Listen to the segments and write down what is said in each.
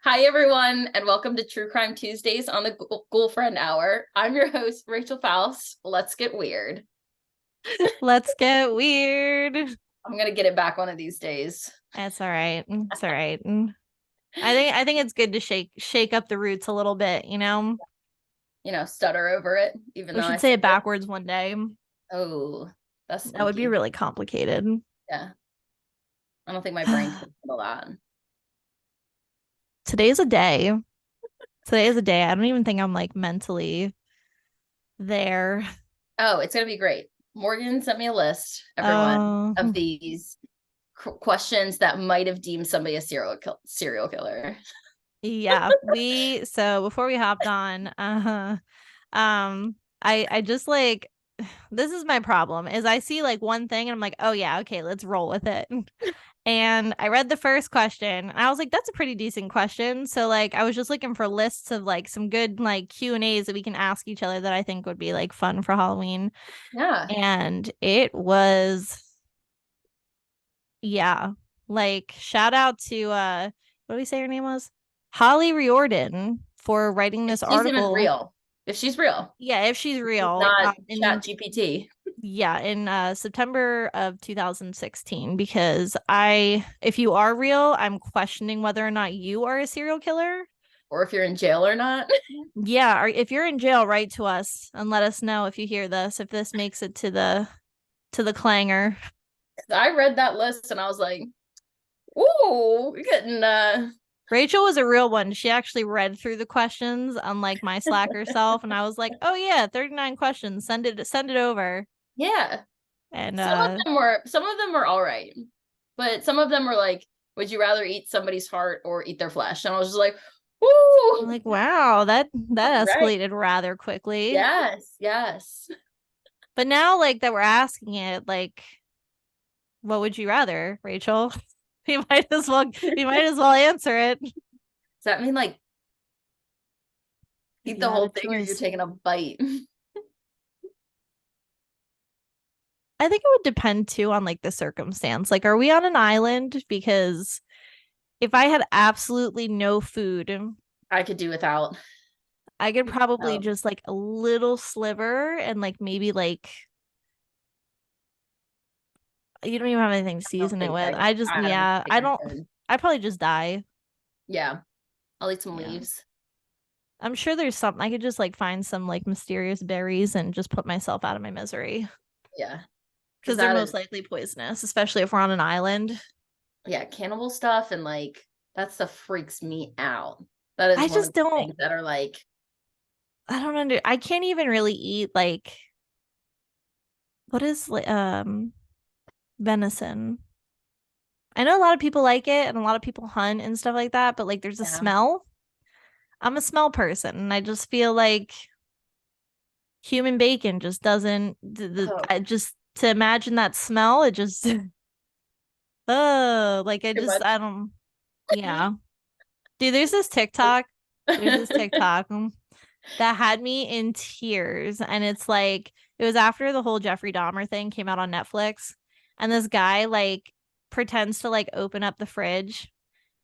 Hi, everyone, and welcome to True Crime Tuesdays on the Ghoul Friend Hour. I'm your host, Rachel Faust. Let's get weird. Let's get weird. I'm gonna get it back one of these days. That's all right. It's all right. I think it's good to shake up the roots a little bit, Stutter over it, even We though I should say said it it. backwards one day. Oh, that's That would be spooky. really complicated. Yeah, I don't think my brain can handle that. Today's a day. Today is a day. I don't even think I'm like mentally there. Oh, it's gonna be great. Morgan sent me a list, everyone, Uh, of these questions that might have deemed somebody a serial killer. yeah. So before we hopped on, I just like this is my problem is I see like one thing and I'm like, oh yeah, okay, let's roll with it. And I read the first question and I was like, that's a pretty decent question. So like I was just looking for lists of like some good like Q&As that we can ask each other that I think would be like fun for Halloween. Yeah. And it was yeah. Like shout out to what did we say her name was? Holly Riordan for writing If this she's even article. real. If she's real. Yeah, if she's It's real. not Chat GPT. In September of 2016, because if you are real, I'm questioning whether or not you are a serial killer. Or if you're in jail or not. Yeah, or if you're in jail, write to us and let us know if you hear this, if this makes it to the clanger. I read that list and I was like, ooh, you're getting Rachel was a real one. She actually read through the questions, unlike my slacker self, and I was like, "Oh yeah, 39 questions. Send it over." yeah. And Some of them were all right. But some of them were like, would you rather eat somebody's heart or eat their flesh? And I was just like, I'm ooh, like, "Wow, that all right. escalated rather quickly." Yes, yes. But now, like that we're asking it, like, what would you rather, Rachel? We might as well answer it. Does that mean like If eat you the had whole a thing or you're choice. taking a bite? I think it would depend too on like the circumstance. Like, are we on an island? Because if I had absolutely no food, I could do without. I could probably Oh, just like a little sliver and like maybe like you don't even have anything to I don't season it think with. I don't think I I don't, could. I'd probably just die. Yeah. I'll eat some Yeah. leaves. I'm sure there's something I could just like find some like mysterious berries and just put myself out of my misery. Yeah. Because Because they're that most is, likely poisonous, especially if we're on an island. yeah, cannibal stuff and like that stuff freaks me out. That is I one of just the don't, things that are like, I can't even really eat like, what is venison? I know a lot of people like it and a lot of people hunt and stuff like that, but like there's a yeah. smell. I'm a smell person and I just feel like human bacon just doesn't, Oh, I just, to imagine that smell, it just, oh, like too much. I don't, yeah. Dude, there's this TikTok that had me in tears. And it's like, it was after the whole Jeffrey Dahmer thing came out on Netflix. And this guy like pretends to like open up the fridge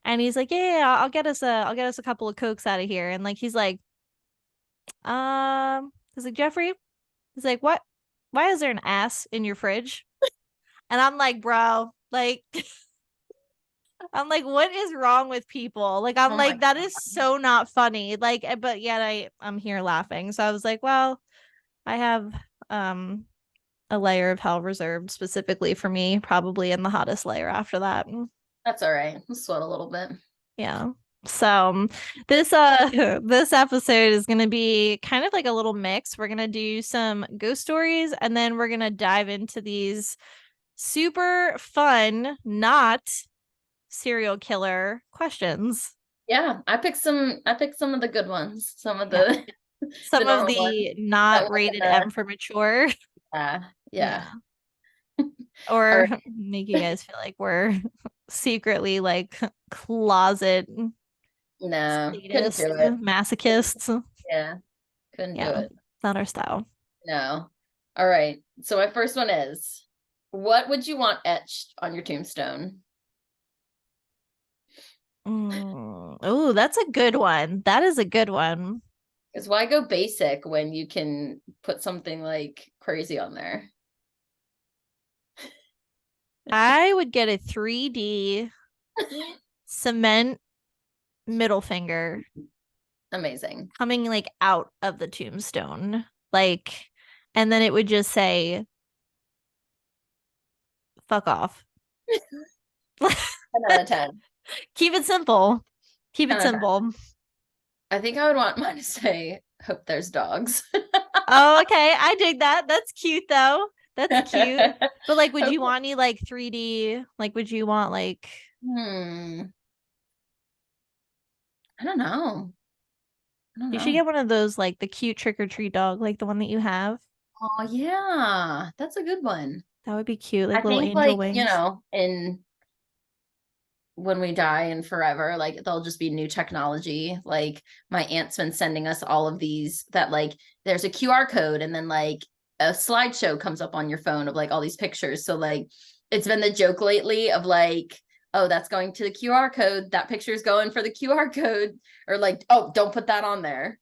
and he's like, yeah, I'll get us a couple of Cokes out of here. And like, he's like, Jeffrey, he's like, what? Why is there an ass in your fridge? And I'm like, bro, like, I'm like, what is wrong with people? Like, I'm Oh my like, that is God. so not funny. Like, but yet I'm here laughing. So I was like, well, I have um a layer of hell reserved specifically for me, probably in the hottest layer after that. That's all right. I'll sweat a little bit. Yeah. So this this episode is gonna be kind of like a little mix. We're gonna do some ghost stories and then we're gonna dive into these super fun, not serial killer questions. Yeah, I picked some of the good ones, some of Yeah. the the Some of normal ones the that not wasn't rated M for mature. yeah. Yeah. All Or right. make you guys feel like we're secretly like closet No, couldn't do sadists, it. masochists. Yeah, couldn't do Yeah, it. it's not our style. No. All right. So my first one is, what would you want etched on your tombstone? Oh, that's a good one. That is a good one. Because why go basic when you can put something like crazy on there? I would get a 3D cement middle finger Amazing. coming like out of the tombstone. Like, and then it would just say, fuck off. 10 out of 10. Keep it simple. Keep 10 it out of 10. simple. I think I would want mine to say, hope there's dogs. Oh, okay. I dig that. That's cute though. That's cute. But like, would you Okay. want any like 3D? Like, would you want like Hmm. I don't know. I don't you should know. get one of those like the cute trick or treat dog, like the one that you have. Oh yeah, that's a good one. That would be cute, I like little think angel like, wings. in when we die and forever, like there'll just be new technology. Like my aunt's been sending us all of these that like there's a QR code and then like a slideshow comes up on your phone of like all these pictures. So like it's been the joke lately of like, oh, that's going to the QR code. That picture is going for the QR code. Or like, oh, don't put that on there.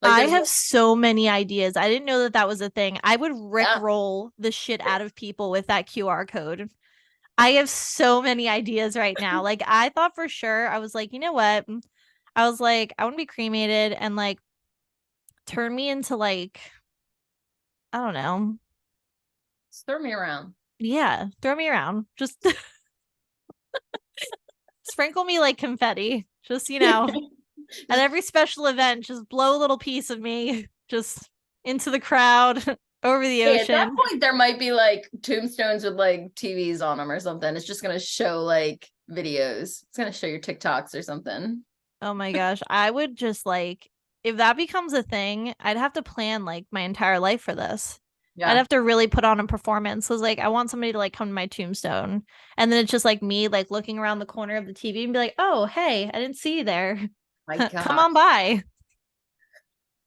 Like I there's have so many ideas. I didn't know that that was a thing. I would yeah. rickroll the shit out of people with that QR code. I have so many ideas right now. Like I thought for sure, I was like, you know what? I was like, I want to be cremated and like turn me into like, I don't know. Just throw me around. Yeah, throw me around. Just sprinkle me like confetti. Just, at every special event, just blow a little piece of me just into the crowd over the Hey, at that ocean. point, there might be like tombstones with like TVs on them or something. It's just gonna show like videos. It's gonna show your TikToks or something. Oh my gosh. I would just like, if that becomes a thing, I'd have to plan like my entire life for this. I'd Yeah. have to really put on a performance. So it's like, I want somebody to like come to my tombstone. And then it's just like me like looking around the corner of the TV and be like, oh, hey, I didn't see you there. My Come God. on by.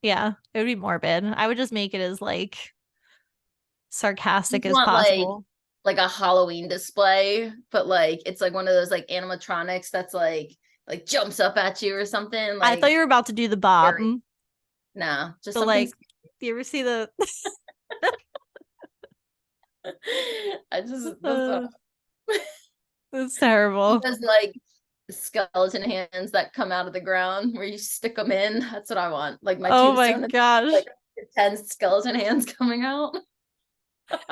Yeah, it would be morbid. I would just make it as like sarcastic Just as want possible. like a Halloween display, but like it's like one of those like animatronics that's like jumps up at you or something. I thought Like you were about to do the Bob. scary. Nah, just So something. like, do you ever see the I just that's what That's terrible. those like skeleton hands that come out of the ground where you stick them in. That's what I want. Like my Oh my tombstone, gosh. like 10 skeleton hands coming out.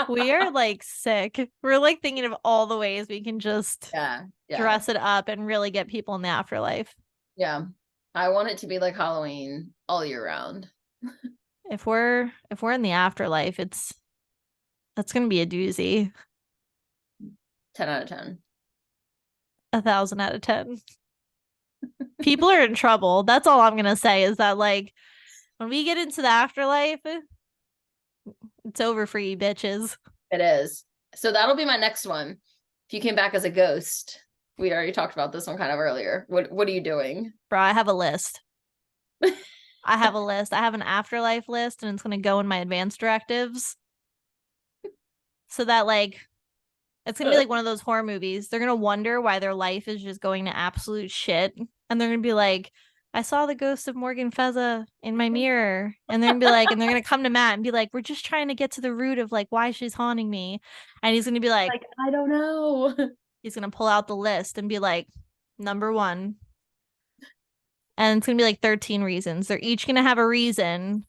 We are like sick. We're like thinking of all the ways we can just Yeah, yeah, dress it up and really get people in the afterlife. yeah. I want it to be like Halloween all year round. If we're in the afterlife, that's gonna be a doozy. 10 out of 10. 1,000 out of 10. People are in trouble. That's all I'm gonna say is that like when we get into the afterlife, it's over for you bitches. It is. So that'll be my next one. If you came back as a ghost, we already talked about this one kind of earlier. What are you doing? Bro, I have a list. I have a list. I have an afterlife list and it's gonna go in my advanced directives. So that like it's gonna be like one of those horror movies. They're gonna wonder why their life is just going to absolute shit. And they're gonna be like, I saw the ghost of Morgan Feza in my mirror. And they're gonna be like, and they're gonna come to Matt and be like, we're just trying to get to the root of like why she's haunting me. And he's gonna be like, Like, I don't know. he's gonna pull out the list and be like, number one. And it's gonna be like 13 reasons. They're each gonna have a reason.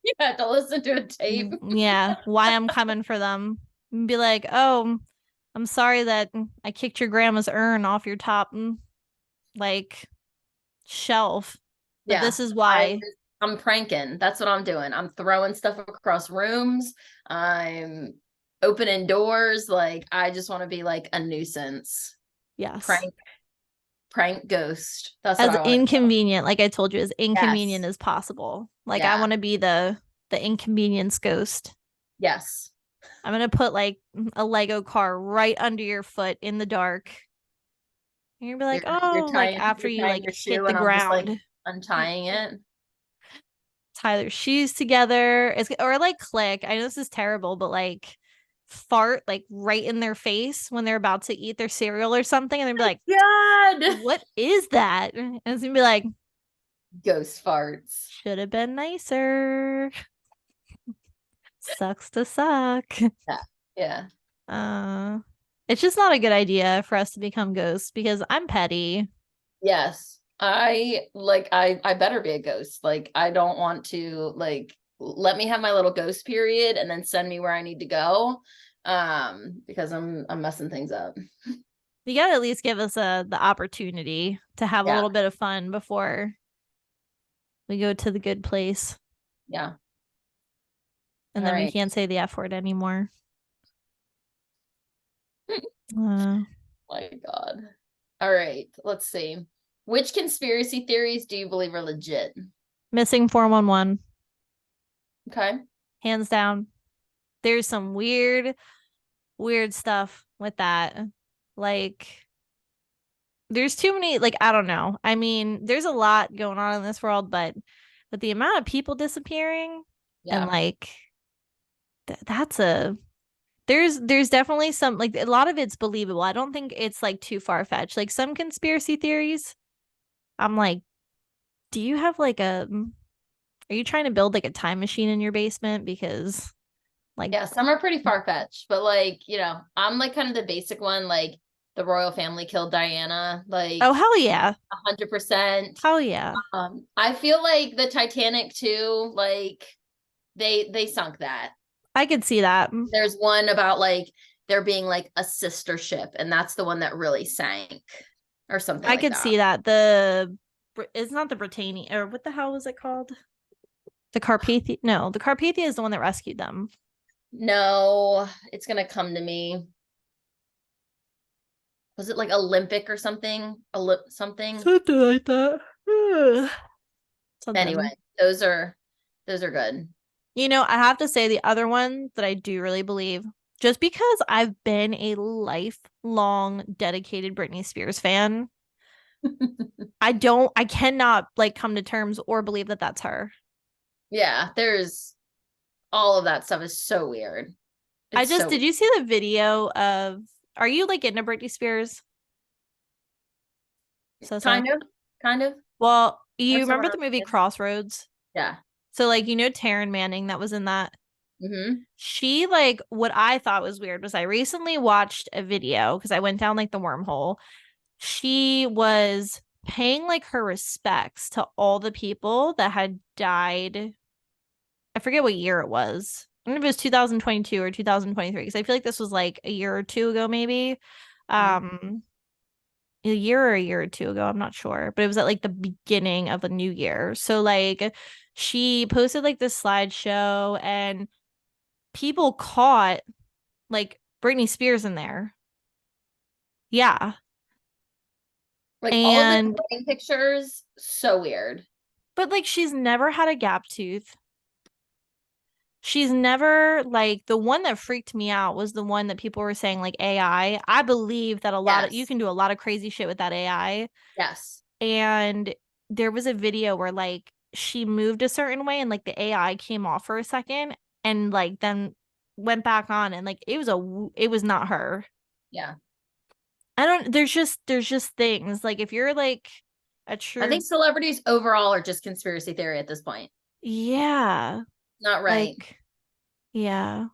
You had to listen to a tape. Yeah, why I'm coming for them. And be like, oh, I'm sorry that I kicked your grandma's urn off your top like shelf, but Yeah. this is why. I'm pranking. That's what I'm doing. I'm throwing stuff across rooms. I'm opening doors. Like I just want to be like a nuisance. Yes. Prank ghost. That's what As I want to do. inconvenient, like I told you, as inconvenient Yes. as possible. Like I Yeah. want to be the inconvenience ghost. Yes. I'm gonna put like a Lego car right under your foot in the dark. And you're gonna be like, You're oh, like tying after you're you tying like your hit shoe the and I'm just like ground. untying it. Tie their shoes together. Or like click. I know this is terrible, but like fart like right in their face when they're about to eat their cereal or something, and they'd be like, God. "What is that?" And it's gonna be like, Ghost farts. "Should have been nicer." Sucks to suck. Yeah. Yeah. Uh, it's just not a good idea for us to become ghosts because I'm petty. Yes. I better be a ghost. Like I don't want to like let me have my little ghost period and then send me where I need to go. Because I'm messing things up. You gotta at least give us the opportunity to have a Yeah. little bit of fun before we go to the good place, Yeah. and All then we right. can't say the F word anymore. Uh, My God. All right. Let's see. Which conspiracy theories do you believe are legit? Missing 411, Okay. hands down. There's some weird stuff with that. Like, there's too many, like, I don't know. I mean, there's a lot going on in this world, but with the amount of people disappearing and Yeah. like that's a there's definitely some, like, a lot of it's believable. I don't think it's like too far fetched. Like some conspiracy theories, I'm like, do you have like are you trying to build like a time machine in your basement? Because like, Yeah, some are pretty far-fetched, but like, I'm like kind of the basic one, like the royal family killed Diana, like oh hell yeah, 100%. hell yeah, I feel like the Titanic too, like they sunk that. I could see that. There's one about like there being like a sister ship, and that's the one that really sank or something I like could that. see that. The it's not the Britannia, or what the hell was it called? The Carpathia? No, the Carpathia is the one that rescued them. No, it's gonna come to me. Was it like Olympic or something? Something. Something like that. Anyway, Something. those are good. You know, I have to say the other one that I do really believe, just because I've been a lifelong dedicated Britney Spears fan, I cannot like come to terms or believe that that's her. Yeah, there's all of that stuff is so weird. I It's just, so did you see the video of, are you like into Britney Spears? So. kind of, kind of. Well, you Once in a remember while. the movie Crossroads? Yeah. So like, Taryn Manning that was in that. Mm-hmm. She, like, what I thought was weird was I recently watched a video because I went down like the wormhole. She was paying like her respects to all the people that had died. I forget what year it was. I don't know if it was 2022 or 2023 because I feel like this was like a year or two ago, maybe. Mm-hmm. Um, a year or two ago, I'm not sure, but it was at like the beginning of a new year. So like she posted like this slideshow and people caught like Britney Spears in there. Yeah. Like all of the And wedding pictures, so weird. but like she's never had a gap tooth. She's never, like, the one that freaked me out was the one that people were saying like AI. I believe that a lot of you Yes. can do a lot of crazy shit with that AI. Yes. And there was a video where like she moved a certain way and like the AI came off for a second and like then went back on and like it was not her. Yeah. I don't there's just things like if you're like a I think true, celebrities overall are just conspiracy theory at this point. yeah, Not right. like, yeah.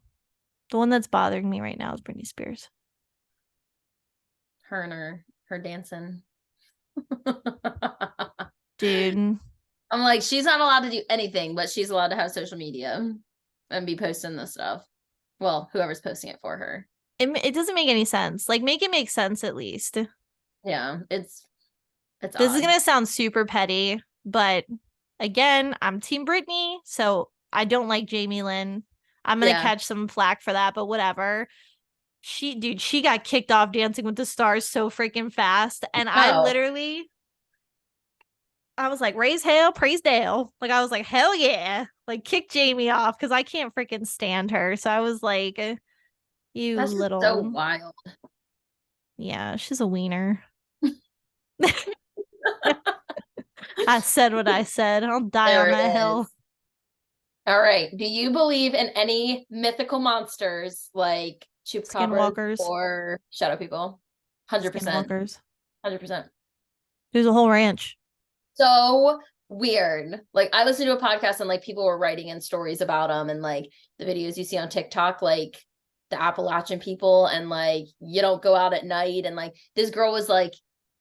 The one that's bothering me right now is Britney Spears. Her and her dancing. Dude, I'm like, she's not allowed to do anything, but she's allowed to have social media and be posting this stuff. Well, whoever's posting it for her. it doesn't make any sense. Like, make it make sense at least. Yeah, it's This is odd. gonna sound super petty, but again, I'm Team Britney, so I don't like Jamie Lynn. I'm gonna Yeah. catch some flack for that, but whatever. She got kicked off Dancing with the Stars so freaking fast, and Oh, I was like, raise hell, praise Dale. Like, I was like, hell yeah, like kick Jamie off because I can't freaking stand her. So I was like, you that's just so little, wild. yeah, she's a wiener. I said what I said. I'll die There on it that hill. is. All right. Do you believe in any mythical monsters like chupacabras Skinwalkers. or shadow people? 100%. Skinwalkers. 100%. There's a whole ranch. So weird. Like I listened to a podcast and like people were writing in stories about them and like the videos you see on TikTok, like the Appalachian people and like you don't go out at night and like this girl was like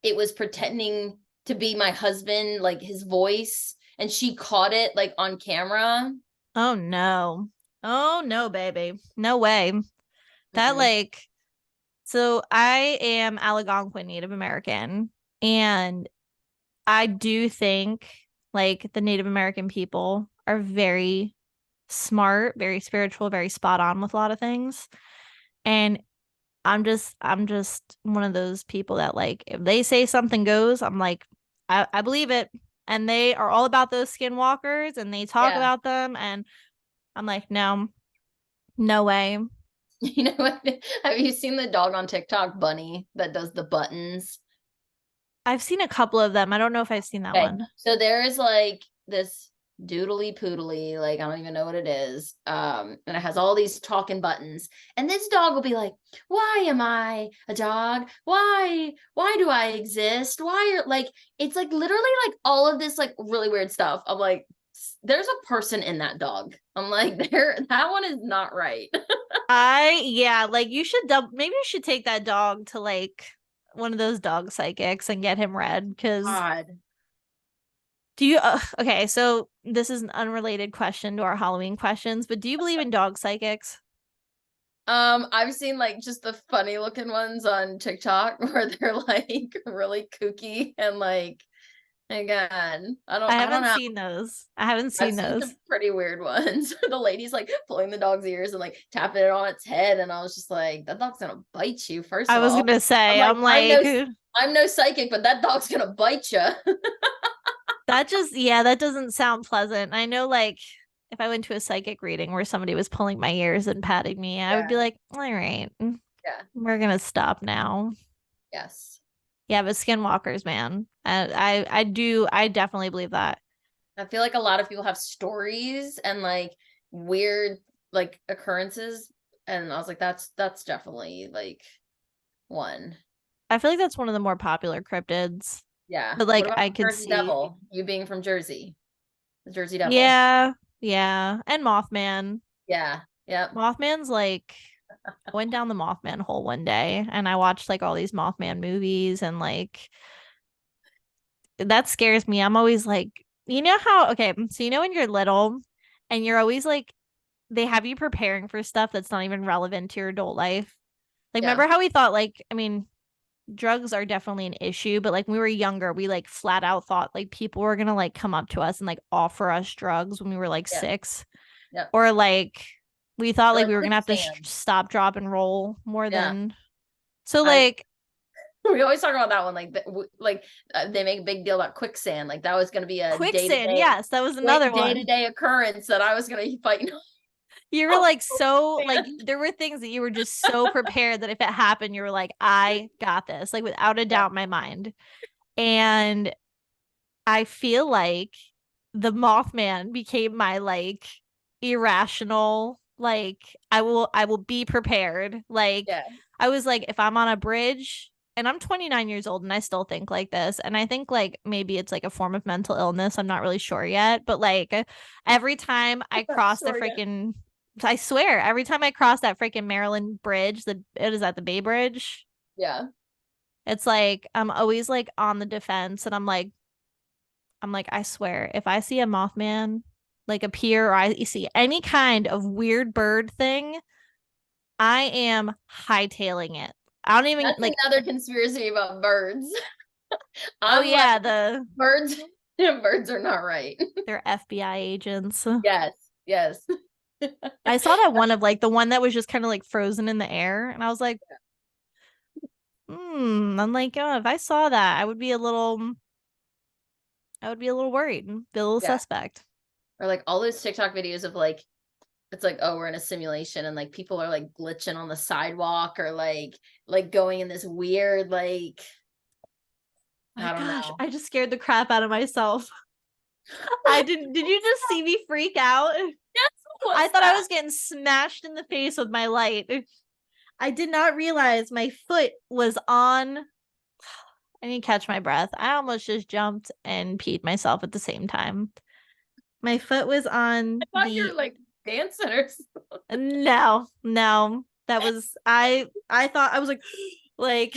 it was pretending to be my husband, like his voice, and she caught it like on camera. Oh no. Oh no, baby. No way. That Mm-mm. like so I am Algonquin Native American, and I do think like the Native American people are very smart, very spiritual, very spot on with a lot of things. And I'm just one of those people that like if they say something goes, I'm like, I believe it. And they are all about those skinwalkers and they talk Yeah. about them and I'm like, no, no way. You know what? Have you seen the dog on TikTok, Bunny, that does the buttons? I've seen a couple of them. I don't know if I've seen that Okay, one. so there is like this doodly poodly, like I don't even know what it is. And it has all these talking buttons. And this dog will be like, why am I a dog? Why do I exist? Why are like it's like literally like all of this like really weird stuff. I'm like, there's a person in that dog. I'm like, there that one is not right. Yeah, like you should maybe you should take that dog to like one of those dog psychics and get him read because God. do you okay, so this is an unrelated question to our Halloween questions, but do you believe in dog psychics? I've seen like just the funny looking ones on TikTok where they're like really kooky and like again, I I don't haven't know. seen those. I haven't I've seen seen those. some pretty weird ones. The lady's like pulling the dog's ears and like tapping it on its head, and I was just like, that dog's gonna bite you, first I of was all. gonna I'm say, like, I'm like, I'm no psychic, but that dog's gonna bite you. that just, yeah, that doesn't sound pleasant. I know, like, if I went to a psychic reading where somebody was pulling my ears and patting me, I would be Yeah, like, all right, yeah, we're gonna stop now. yes. Yeah, but skinwalkers, man. I definitely believe that. I feel like a lot of people have stories and like weird like occurrences, and I was like, that's definitely like one. I feel like that's one of the more popular cryptids. Yeah. But What like about I the could Jersey see, Devil? You being from Jersey, the Jersey Devil. yeah, yeah. And Mothman. Yeah. Yep. Mothman's like I went down the Mothman hole one day and I watched like all these Mothman movies and like that scares me. I'm always like, you know how, okay, so you know when you're little and you're always like, they have you preparing for stuff that's not even relevant to your adult life. Like, Yeah. remember how we thought, like, I mean, drugs are definitely an issue, but like when we were younger, we like flat out thought like people were gonna like come up to us and like offer us drugs when we were like Yeah. 6. Yep. Or like we thought Or like like we were gonna have to quicksand. stop, drop, and roll more Yeah. than so I like we always talk about that one like they make a big deal about quicksand, like that was going to be a quicksand. day-to-day Yes, that was another quick one. day-to-day occurrence that I was going to be fighting. You were Oh, like so like man. there were things that you were just so prepared that if it happened, you were like, I got this, like without a Yeah. doubt in my mind. And I feel like the Mothman became my like irrational, like I will be prepared. Like Yeah. I was like, if I'm on a bridge and I'm 29 years old and I still think like this, and I think like maybe it's like a form of mental illness. I'm not really sure yet, but like every time I I'm not cross the sure yet. freaking I swear, every time I cross that freaking Maryland bridge, it is at the Bay Bridge. Yeah. It's like I'm always like on the defense and I'm like, I swear, if I see a Mothman like appear or I see any kind of weird bird thing, I am hightailing it. I don't even That's like, another conspiracy about birds. oh I'm like yeah, birds birds are not right. they're FBI agents. Yes. Yes. I saw that one of like the one that was just kind of like frozen in the air, and I was like, I'm like, oh, if I saw that, I would be a little worried, be a little Yeah. suspect. Or like all those TikTok videos of like it's like, oh, we're in a simulation and like people are like glitching on the sidewalk or like going in this weird like My I don't gosh, know. I just scared the crap out of myself. Did you just see me freak out? Yes, what I was thought I that? was getting smashed in the face with my light. I did not realize my foot was on. I need to catch my breath. I almost just jumped and peed myself at the same time. My foot was I on thought you were like dancing or something. no. That was I thought I was like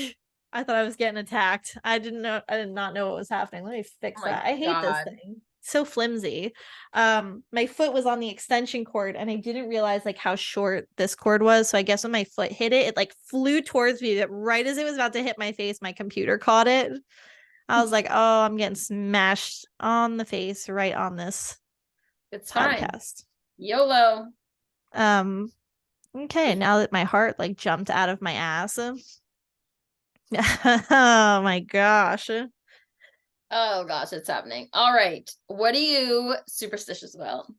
I thought I was getting attacked. I did not know what was happening. Let me Oh fix my that. I hate this God. thing. So flimsy. My foot was on the extension cord and I didn't realize like how short this cord was. So I guess when my foot hit it, it like flew towards me. That right as it was about to hit my face, my computer caught it. I was like, oh, I'm getting smashed on the face right on this It's fine. podcast. YOLO. Um, okay, now that my heart like jumped out of my ass. Oh my gosh. Oh gosh, it's happening. All right. What are you superstitious about?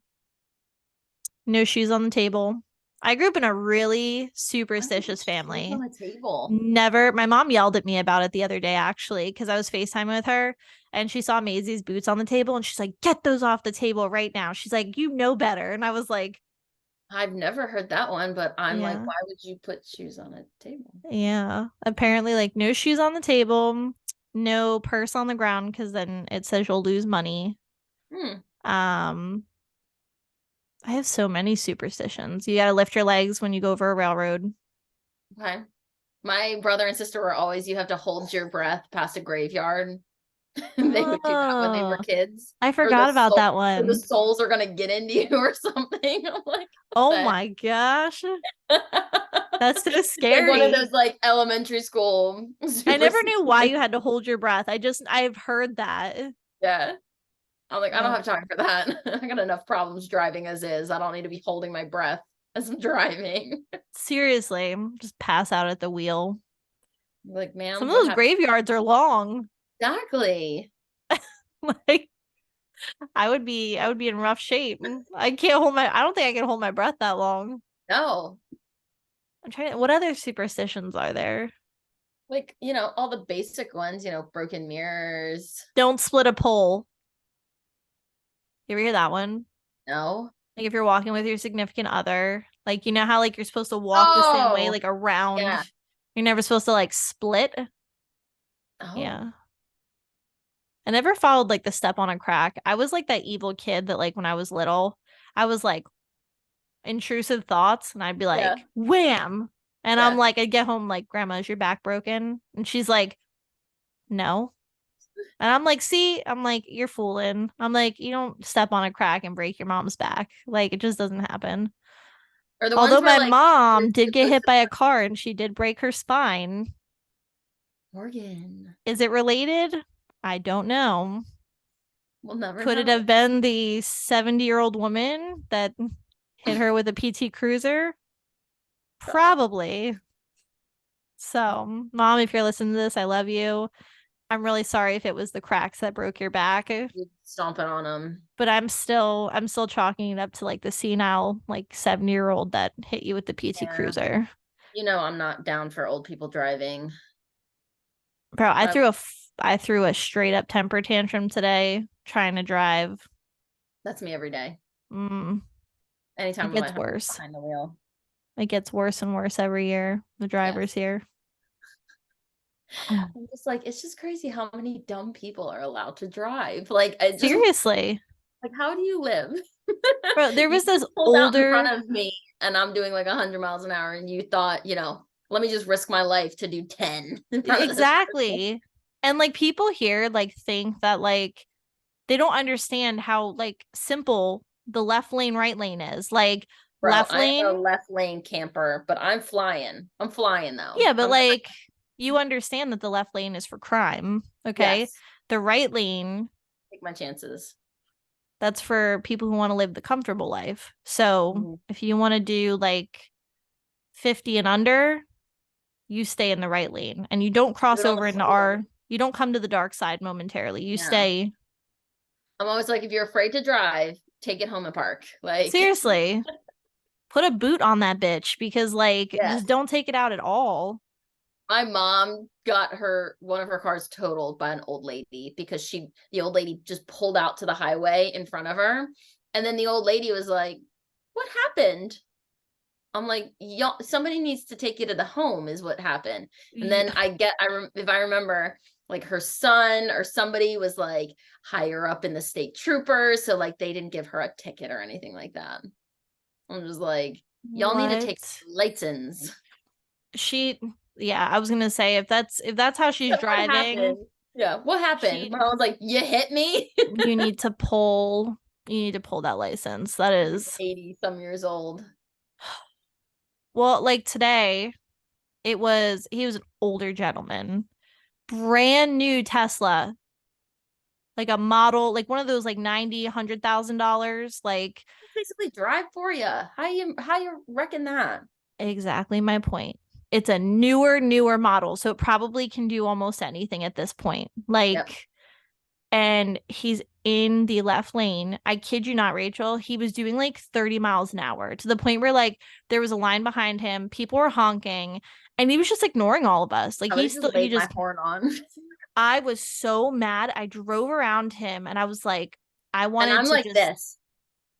No shoes on the table. I grew up in a really Why do you put superstitious shoes on family. the table? Never, my mom yelled at me about it the other day actually, because I was FaceTiming with her and she saw Maisie's boots on the table and she's like, get those off the table right now. She's like, you know better. And I was like, I've never heard that one, but I'm like, yeah, why would you put shoes on a table? yeah. Apparently, like, no shoes on the table, no purse on the ground, because then it says you'll lose money. Hmm. Um, I have so many superstitions. You gotta lift your legs when you go over a railroad. Okay. My brother and sister were always, you have to hold your breath past a graveyard. They would do that when they were Oh, kids. I Or the forgot about soul, that or the one. souls are gonna get into you or something. I'm like, Oh what my gosh. the That's so It's like one of scary. those like elementary school I never knew why superstitions. you had to hold your breath. I've heard that. Yeah. I'm like, I don't Oh, have time for that. I got enough problems driving as is. I don't need to be holding my breath as I'm driving. seriously, just pass out at the wheel. Like, Some ma'am, of what those happened? graveyards are long. Exactly. Like I would be in rough shape. I don't think I can hold my breath that long. No. I'm trying to, what other superstitions are there? Like, all the basic ones, broken mirrors. Don't split a pole. You ever hear that one? No. Like if you're walking with your significant other, like you know how like you're supposed to walk the same way, Oh, like around. yeah. You're never supposed to like split. Oh, Yeah. I never followed like the step on a crack. I was like that evil kid that like when I was little, I was like intrusive thoughts and I'd be yeah. like, wham. And I'm Yeah. like, I'd get home like, Grandma, is your back broken? And she's like, no. And I'm like, see, I'm like, you're fooling. I'm like, you don't step on a crack and break your mom's back. Like, it just doesn't happen. Or the Although ones where my like you're mom did get supposed hit to by a car and she did break her spine. Morgan. Is it related? I don't know. We'll never Could it know. have been the 70-year-old woman that hit her with a PT Cruiser? Stop. Probably. So, mom, if you're listening to this, I love you. I'm really sorry if it was the cracks that broke your back, You stomping on them. but I'm still chalking it up to like the senile, like 70-year-old that hit you with the PT Yeah. Cruiser. I'm not down for old people driving. Bro, I I threw a straight up temper tantrum today trying to drive. That's me every day. Mm, Anytime it I'm gets worse. behind the wheel. It gets worse and worse every year. The Yes. drivers here. I'm just like, it's just crazy how many dumb people are allowed to drive. Like, I just Seriously. like, how do you live? Bro, there You was this just pulled out in older front of me and I'm doing like 100 miles an hour, and you thought, let me just risk my life to do 10 in front of this person. exactly. And like people here like think that like they don't understand how like simple the left lane, right lane is. Like Bro, left I am a lane, left lane camper, but I'm flying. I'm flying though. yeah, but I'm gonna, like you understand that the left lane is for crime, okay? yes, The right lane, take my chances. that's for people who want to live the comfortable life. So Mhm. if you want to do like 50 and under, you stay in the right lane and you don't Do cross it on the over into freeway. you don't come to the dark side momentarily. You Yeah. stay. I'm always like, if you're afraid to drive, take it home and park. Like, Seriously, put a boot on that bitch because like yes. just don't take it out at all. My mom got one of her cars totaled by an old lady because the old lady just pulled out to the highway in front of her. And then the old lady was like, "What happened?" I'm like, y'all, somebody needs to take you to the home, is what happened. And Ye- then if I remember, like her son or somebody was like higher up in the state troopers. So like they didn't give her a ticket or anything like that. I'm just like, y'all need to take What? license. She, yeah, I was gonna say if that's how she's What driving, happened? Yeah, what happened? she My mom's like, you hit me. you need to pull that license. That She's is 80 some years old. well, like today, he was an older gentleman, brand new Tesla, like a model, like one of those like 90, $100,000, like Basically drive for you. How you reckon that? exactly my point. It's a newer model, so it probably can do almost anything at this point. Yep. Like, and he's in the left lane. I kid you not, Rachel. He was doing like 30 miles an hour to the point where like there was a line behind him, people were honking, and he was just ignoring all of us. Like I would just he laid my just horn on. I was so mad. I drove around him and I was like, I And wanted I'm to like just, this.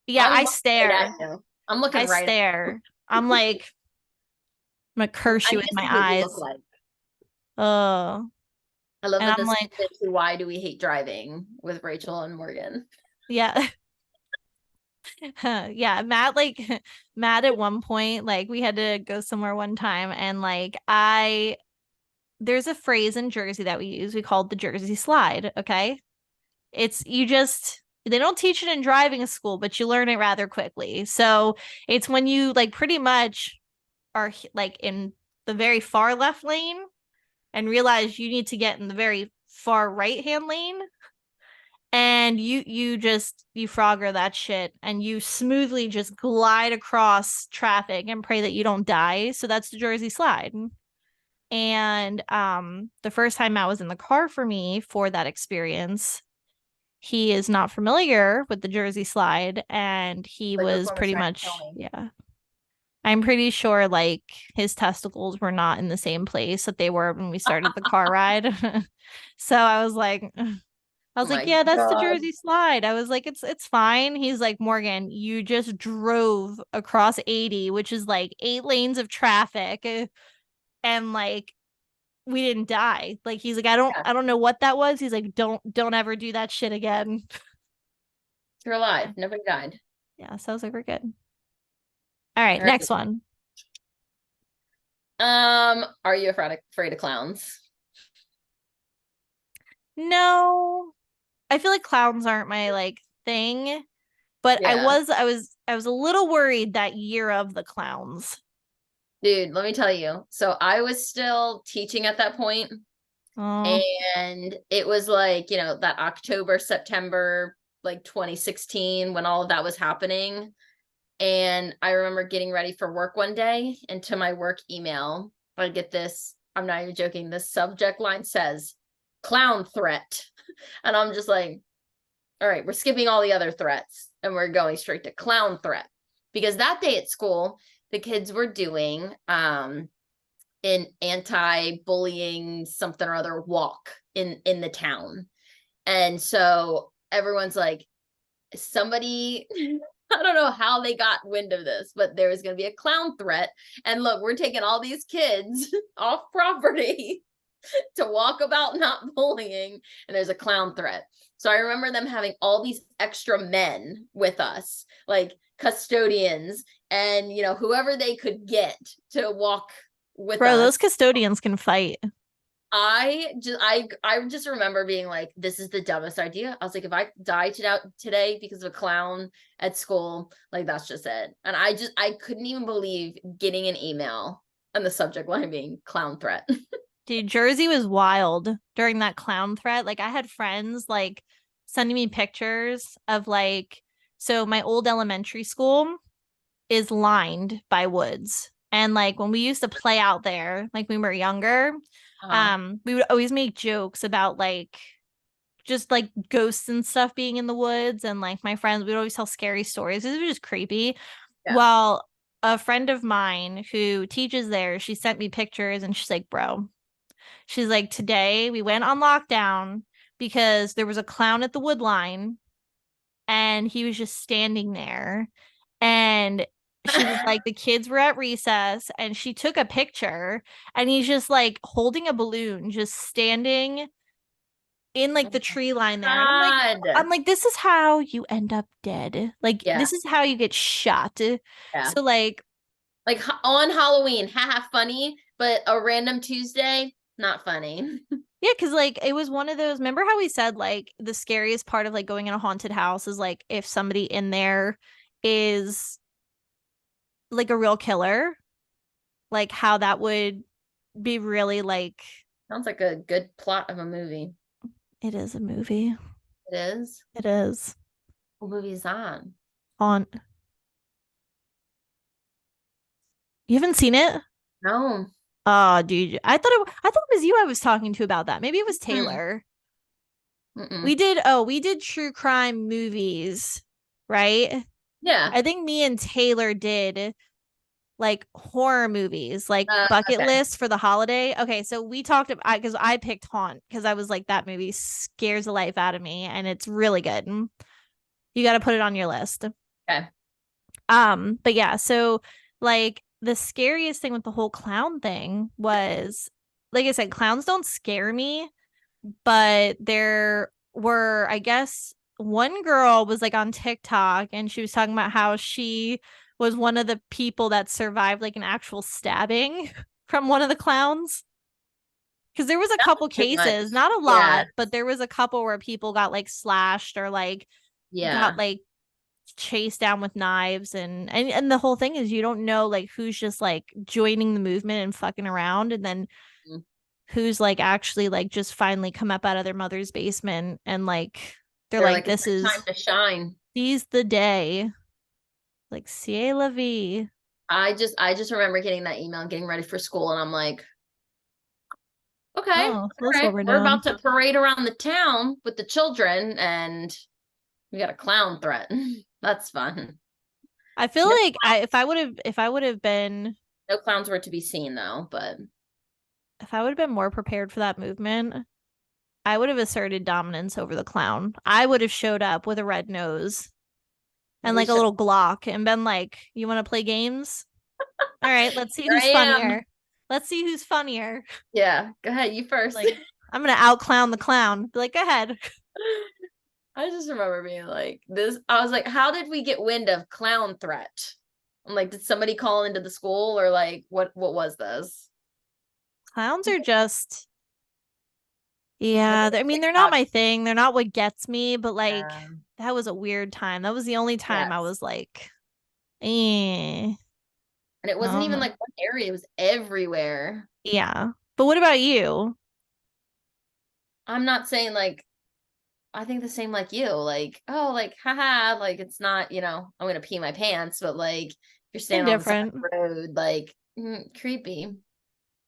yeah, I'm I looking right at stare. you. I'm looking I right at stare. I'm like, I'm gonna you. curse I you need with to my see what you look eyes. like. Oh, I love and that I'm this like, fits to Why Do We Hate Driving with Rachel and Morgan. yeah. Yeah, Matt like Matt at one point like we had to go somewhere one time and like I there's a phrase in Jersey that we use. We call it the Jersey slide, okay? It's you just they don't teach it in driving school, but you learn it rather quickly. So, it's when you like pretty much are like in the very far left lane and realize you need to get in the very far right hand lane and you frogger that shit and you smoothly just glide across traffic and pray that you don't die. So that's the Jersey slide. And the first time Matt was in the car for me for that experience, he is not familiar with the Jersey slide and he Like, this was woman's pretty trying to kill much, me. yeah. I'm pretty sure like his testicles were not in the same place that they were when we started the car ride. So I Oh was like, my yeah, that's the God. Jersey slide. I was like, it's fine. He's like, Morgan, you just drove across 80, which is like 8 lanes of traffic, and like we didn't die. Like he's like, Yeah, I don't know what that was. He's like, don't ever do that shit again. you're alive. Nobody died. Yeah, so I was like, we're good. All right, All right. next one. Are you afraid of clowns? No, I feel like clowns aren't my like thing, but Yeah. I was a little worried that year of the clowns. Dude, let me tell you. So I was still teaching at that point, Oh, and it was like, that October, September, like 2016 when all of that was happening. And I remember getting ready for work one day, and to my work email, I get this, I'm not even joking, the subject line says clown threat. And I'm just like, all right, we're skipping all the other threats and we're going straight to clown threat. Because that day at school, the kids were doing an anti-bullying something or other walk in the town. And so everyone's like, somebody I don't know how they got wind of this, but there was going to be a clown threat. And look, we're taking all these kids off property to walk about not bullying, and there's a clown threat. So I remember them having all these extra men with us, like custodians and whoever they could get to walk with bro, those us. custodians can fight. I just remember being like, this is the dumbest idea. I was like, if I die today because of a clown at school, like that's just it. And I couldn't even believe getting an email and the subject line being clown threat. Dude, Jersey was wild during that clown threat. Like I had friends like sending me pictures of like so my old elementary school is lined by woods. And like when we used to play out there, like when we were younger, uh, we would always make jokes about like just like ghosts and stuff being in the woods. And like my friends, we'd always tell scary stories. It was just creepy. yeah. Well, a friend of mine who teaches there, she sent me pictures and she's like, bro, She's like, today we went on lockdown because there was a clown at the wood line and he was just standing there. And she was like, the kids were at recess and she took a picture and he's just like holding a balloon, just standing in like Oh the my tree line there. And I'm God. like, this is how you end up dead. Like, Yeah, this is how you get shot. yeah. So, like, Like on Halloween, haha, funny, but a random Tuesday, not funny. yeah, because like it was one of those. Remember how we said like the scariest part of like going in a haunted house is like if somebody in there is like a real killer, like how that would be really like Sounds like a good plot of a movie. it is a movie. It is. It is What movie is on? haunt. You haven't seen it? No. Oh, dude, I thought it was you I was talking to about that. Maybe it was Hmm. Taylor. Mm-mm. We did true crime movies, right? Yeah. I think me and Taylor did like horror movies, like bucket Okay. list for the holiday. Okay, so we talked about because I picked Haunt because I was like that movie scares the life out of me and it's really good. You got to put it on your list. Okay. But yeah, so like the scariest thing with the whole clown thing was like I said, clowns don't scare me, but there were, I guess, one girl was like on TikTok and she was talking about how she was one of the people that survived like an actual stabbing from one of the clowns. Because there was a couple Too much. cases, not a Yeah. lot, but there was a couple where people got like slashed or like got Yeah. like chased down with knives and the whole thing is you don't know like who's just like joining the movement and fucking around and then Mm. who's like actually like just finally come up out of their mother's basement and like they're They're like like, it's this my time is to shine. seize the day like ciel la vie. I just remember getting that email and getting ready for school, and I'm like, okay, Oh, all so that's what right, we're we're doing. about to parade around the town with the children, and we got a clown threat. That's fun. I feel No, like if I would have been no clowns were to be seen though, but if I would have been more prepared for that movement, I would have asserted dominance over the clown. I would have showed up with a red nose and we like a should. little Glock and been like, "You want to play games? All right, let's see Here I who's am. funnier. Let's see who's funnier." Yeah, go ahead, you first. Like, I'm gonna out clown the clown. Be like, go ahead. I just remember being like this. I was like, how did we get wind of clown threat? I'm like, did somebody call into the school or like what was this? Clowns are just Like yeah, I mean they're not TikTok. my thing. They're not what gets me, but like Yeah. that was a weird time. That was the only time I Yes. was like, eh, And it wasn't even no. like one area, it was everywhere. Yeah. But what about you? I'm not saying like I think the same like you, like, oh, like, haha, like it's not, I'm gonna pee my pants, but like you're standing on the side of Indifferent. the road, like creepy.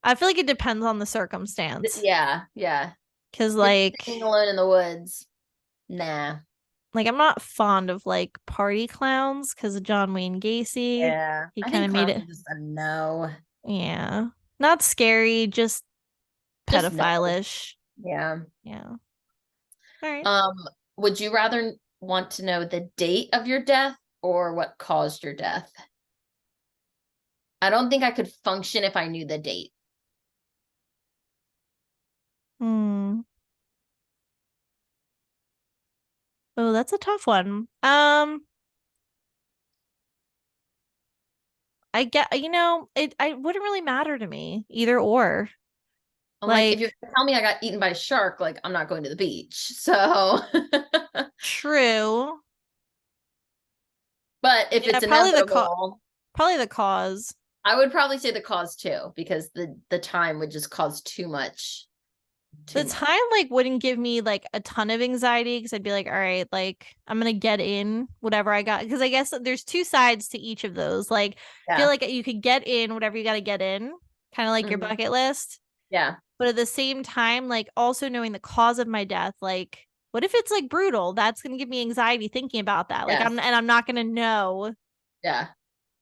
I feel like it depends on the circumstance. Yeah, yeah. Cause Just sitting like alone in the woods. Nah. I'm not fond of like party clowns because of John Wayne Gacy. Yeah. He I kind think of made clowns it are just a no. yeah. Not scary, just Just no. pedophile-ish. Yeah. Yeah. All right. Um, would you rather want to know the date of your death or what caused your death? I don't think I could function if I knew the date. Hmm. Oh, that's a tough one. I get, it wouldn't really matter to me, either or. I'm like, if you're Like, gonna tell me I got eaten by a shark, like I'm not going to the beach. So, true. but if Yeah, it's inevitable, probably the cause. I would probably say the cause too, because the time would just cause too much, The too much. time like wouldn't give me like a ton of anxiety because I'd be like, all right, like I'm gonna get in whatever I got. Because I guess there's two sides to each of those. Like, I feel Yeah. like you could get in whatever you got to get in, kind of like your Mhm. bucket list. Yeah. But at the same time, like also knowing the cause of my death, like what if it's like brutal? That's gonna give me anxiety thinking about that. Like Yes. I'm not gonna know. Yeah.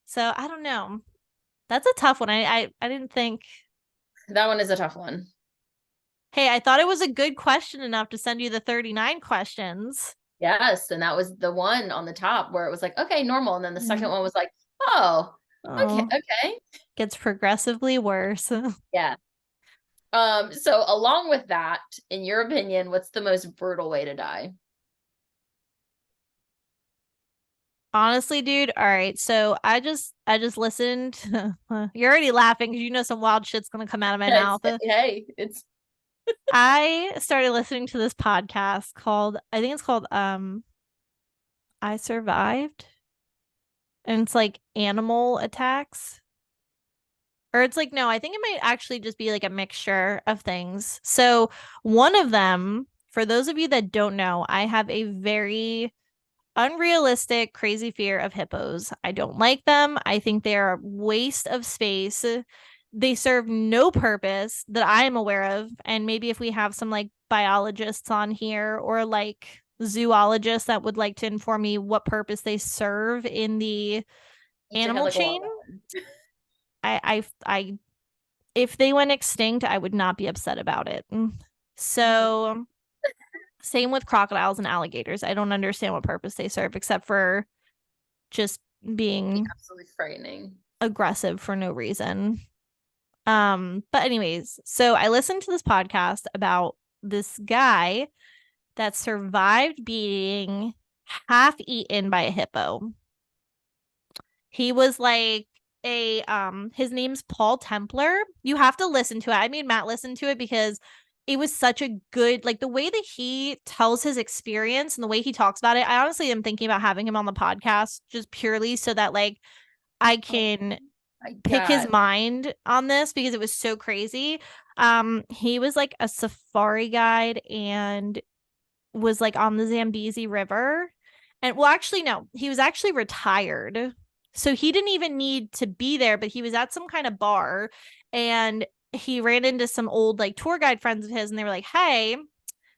So I don't know. That's a tough one. I didn't think That one is a tough one. Hey, I thought it was a good question enough to send you the 39 questions. Yes, and that was the one on the top where it was like, okay, normal. And then the second Mm. one was like, oh, okay, Oh, okay. gets progressively worse. Yeah. So along with that, in your opinion, what's the most brutal way to die? Honestly, dude. All right. So I just listened. You're already laughing because you know some wild shit's gonna come out of my It's, mouth. hey, it's I started listening to this podcast called I think it's called I Survived. And it's like animal attacks. Or it's like, no, I think it might actually just be like a mixture of things. So one of them, for those of you that don't know, I have a very unrealistic, crazy fear of hippos. I don't like them. I think they are a waste of space. They serve no purpose that I am aware of. And maybe if we have some like biologists on here or like zoologists that would like to inform me what purpose they serve in the each have animal like a chain, long one. I if they went extinct, I would not be upset about it. Oh, So same with crocodiles and alligators. I don't understand what purpose they serve except for just being absolutely frightening. aggressive for no reason. But anyways, so I listened to this podcast about this guy that survived being half eaten by a hippo. He was like a his name's Paul Templar. You have to listen to it. I made Matt listen to it because it was such a good like the way that he tells his experience and the way he talks about it. I honestly am thinking about having him on the podcast just purely so that like I Oh can my pick his God. mind on this because it was so crazy. He was like a safari guide and was like on the Zambezi River. And well, actually, no, he was actually retired. So he didn't even need to be there, but he was at some kind of bar and he ran into some old like tour guide friends of his and they were like, hey,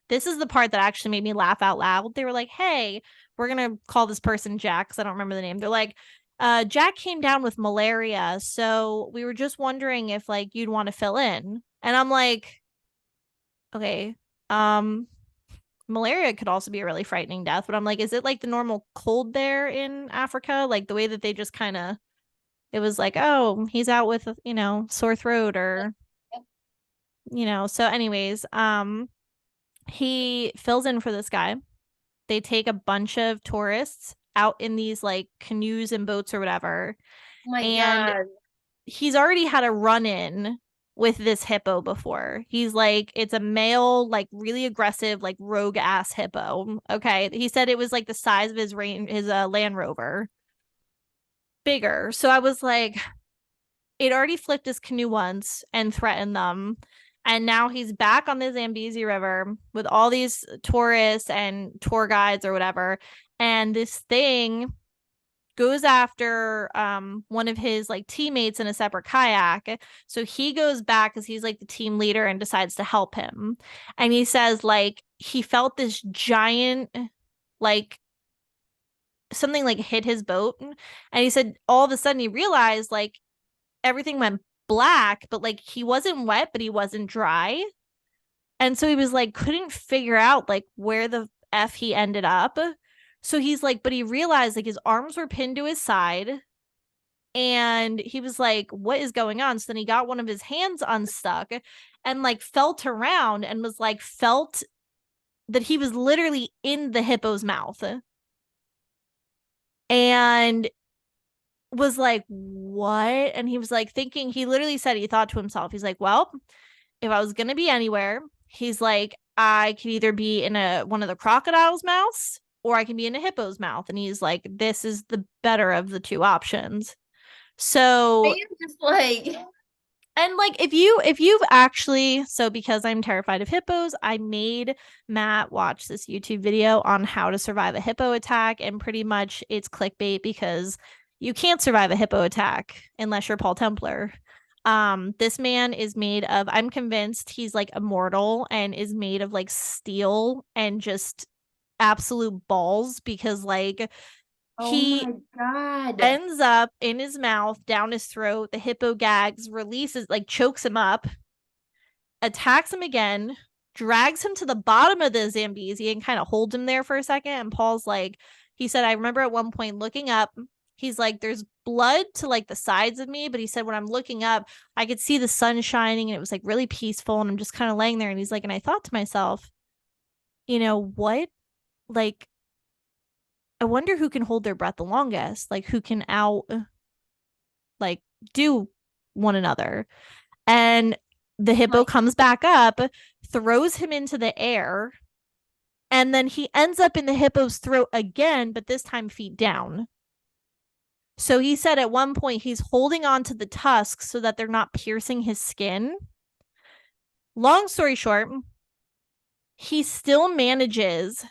this is the part that actually made me laugh out loud. They were like, hey, we're going to call this person Jack because I don't remember the name. They're like, Jack came down with malaria. So we were just wondering if like you'd want to fill in. And I'm like, okay, um, malaria could also be a really frightening death, but I'm like, is it like the normal cold there in Africa? Like the way that they just kind of, it was like, oh, he's out with, sore throat or, so anyways, he fills in for this guy. They take a bunch of tourists out in these like canoes and boats or whatever. Oh my And God. he's already had a run in with this hippo before. He's like, it's a male, like really aggressive, like rogue ass hippo. Okay. He said it was like the size of his Land Rover, bigger. So I was like, it already flipped his canoe once and threatened them. And now he's back on the Zambezi River with all these tourists and tour guides or whatever. And this thing goes after one of his like teammates in a separate kayak. So he goes back because he's like the team leader and decides to help him. And he says like he felt this giant like something like hit his boat. And he said all of a sudden he realized like everything went black, but like he wasn't wet, but he wasn't dry. And so he was like, couldn't figure out like where the F he ended up. So he's like, but he realized like his arms were pinned to his side. And he was like, what is going on? So then he got one of his hands unstuck and like felt around and was like, felt that he was literally in the hippo's mouth and was like, what? And he was like, thinking, he literally said, he thought to himself, he's like, well, if I was going to be anywhere, he's like, I could either be in one of the crocodile's mouths or I can be in a hippo's mouth. And he's like, this is the better of the two options. I So, am just like, and like if you've actually, so because I'm terrified of hippos, I made Matt watch this YouTube video on how to survive a hippo attack, and pretty much it's clickbait because you can't survive a hippo attack unless you're Paul Templar. This man is made of, I'm convinced he's like immortal and is made of like steel and just absolute balls because like oh he my God. ends up in his mouth, down his throat. The hippo gags, releases, like chokes him up. attacks him again, drags him to the bottom of the Zambezi and kind of holds him there for a second. And Paul's like, he said, I remember at one point looking up, he's like, there's blood to like the sides of me. But he said, when I'm looking up, I could see the sun shining and it was like really peaceful. And I'm just kind of laying there. And he's like, and I thought to myself, what? Like, I wonder who can hold their breath the longest, like who can like do one another. And the hippo comes back up, throws him into the air, and then he ends up in the hippo's throat again, but this time feet down. So he said at one point he's holding on to the tusks so that they're not piercing his skin. Long story short, he still manages.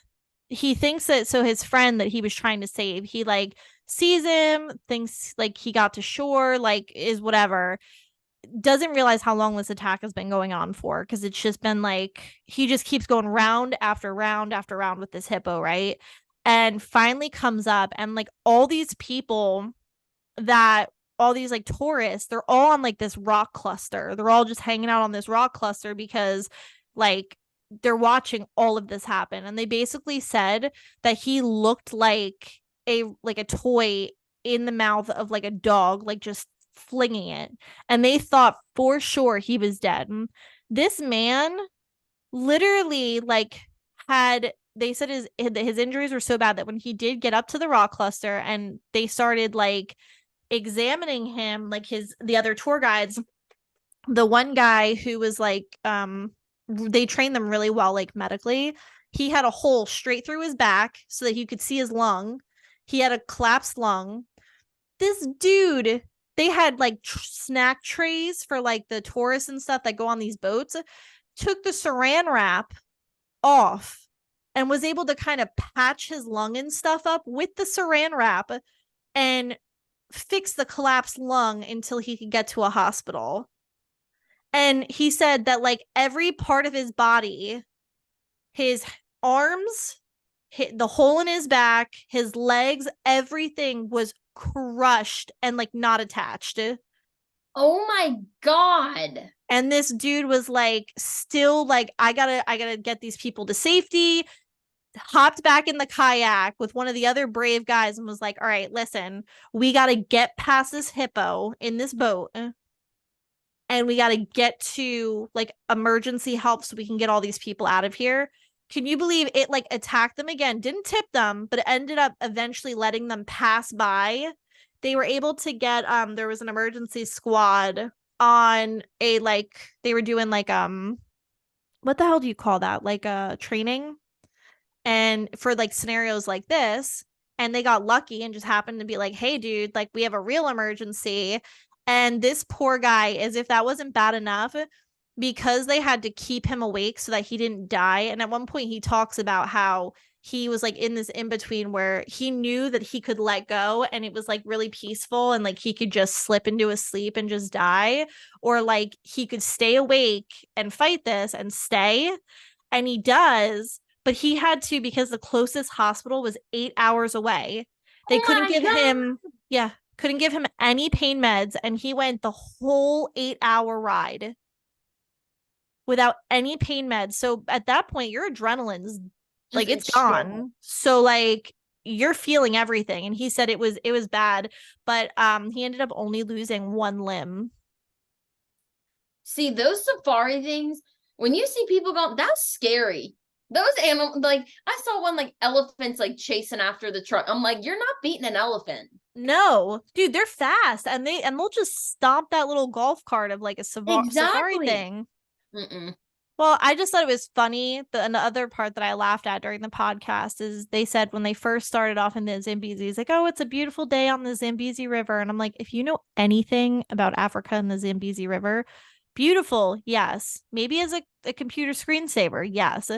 He thinks that, so his friend that he was trying to save, he like sees him, thinks like he got to shore, like is whatever, doesn't realize how long this attack has been going on for, because it's just been like he just keeps going round after round after round with this hippo, right? And finally comes up, and like all these people that all these like tourists, they're all on like this rock cluster. They're all just hanging out on this rock cluster because like they're watching all of this happen. And they basically said that he looked like a toy in the mouth of like a dog, like just flinging it. And they thought for sure he was dead. This man literally like had, they said his injuries were so bad that when he did get up to the rock cluster and they started like examining him, like the other tour guides, the one guy who was like they trained them really well like medically, he had a hole straight through his back so that you could see his lung. He had a collapsed lung. This dude, they had like snack trays for like the tourists and stuff that go on these boats, took the saran wrap off and was able to kind of patch his lung and stuff up with the saran wrap and fix the collapsed lung until he could get to a hospital. And he said that like every part of his body, his arms, the hole in his back, his legs, everything was crushed and like not attached. Oh my God. And this dude was like still like, I gotta get these people to safety. Hopped back in the kayak with one of the other brave guys and was like, all right, listen, we got to get past this hippo in this boat and we got to get to like emergency help so we can get all these people out of here. Can you believe it like attacked them again? Didn't tip them, but it ended up eventually letting them pass by. They were able to get there was an emergency squad on a like, they were doing like what the hell do you call that? Like a training and for like scenarios like this, and they got lucky and just happened to be like, hey dude, like we have a real emergency. And this poor guy, as if that wasn't bad enough, because they had to keep him awake so that he didn't die. And at one point he talks about how he was like in this in between where he knew that he could let go and it was like really peaceful and like he could just slip into a sleep and just die, or like he could stay awake and fight this and stay. And he does, but he had to, because the closest hospital was 8 hours away. They couldn't give him, couldn't give him any pain meds. And he went the whole 8-hour ride without any pain meds. So at that point, your adrenaline's like, it's gone. So like you're feeling everything. And he said it was bad, but he ended up only losing one limb. See, those safari things, when you see people go, that's scary. Those animals, like I saw one like elephants like chasing after the truck. I'm like, you're not beating an elephant. No, dude, they're fast and they'll just stomp that little golf cart of like a safari thing. Mm-mm. Well, I just thought it was funny. The other part that I laughed at during the podcast is they said when they first started off in the Zambezi, it's like, oh, it's a beautiful day on the Zambezi River. And I'm like, if you know anything about Africa and the Zambezi River, beautiful, yes. Maybe as a computer screensaver, yes.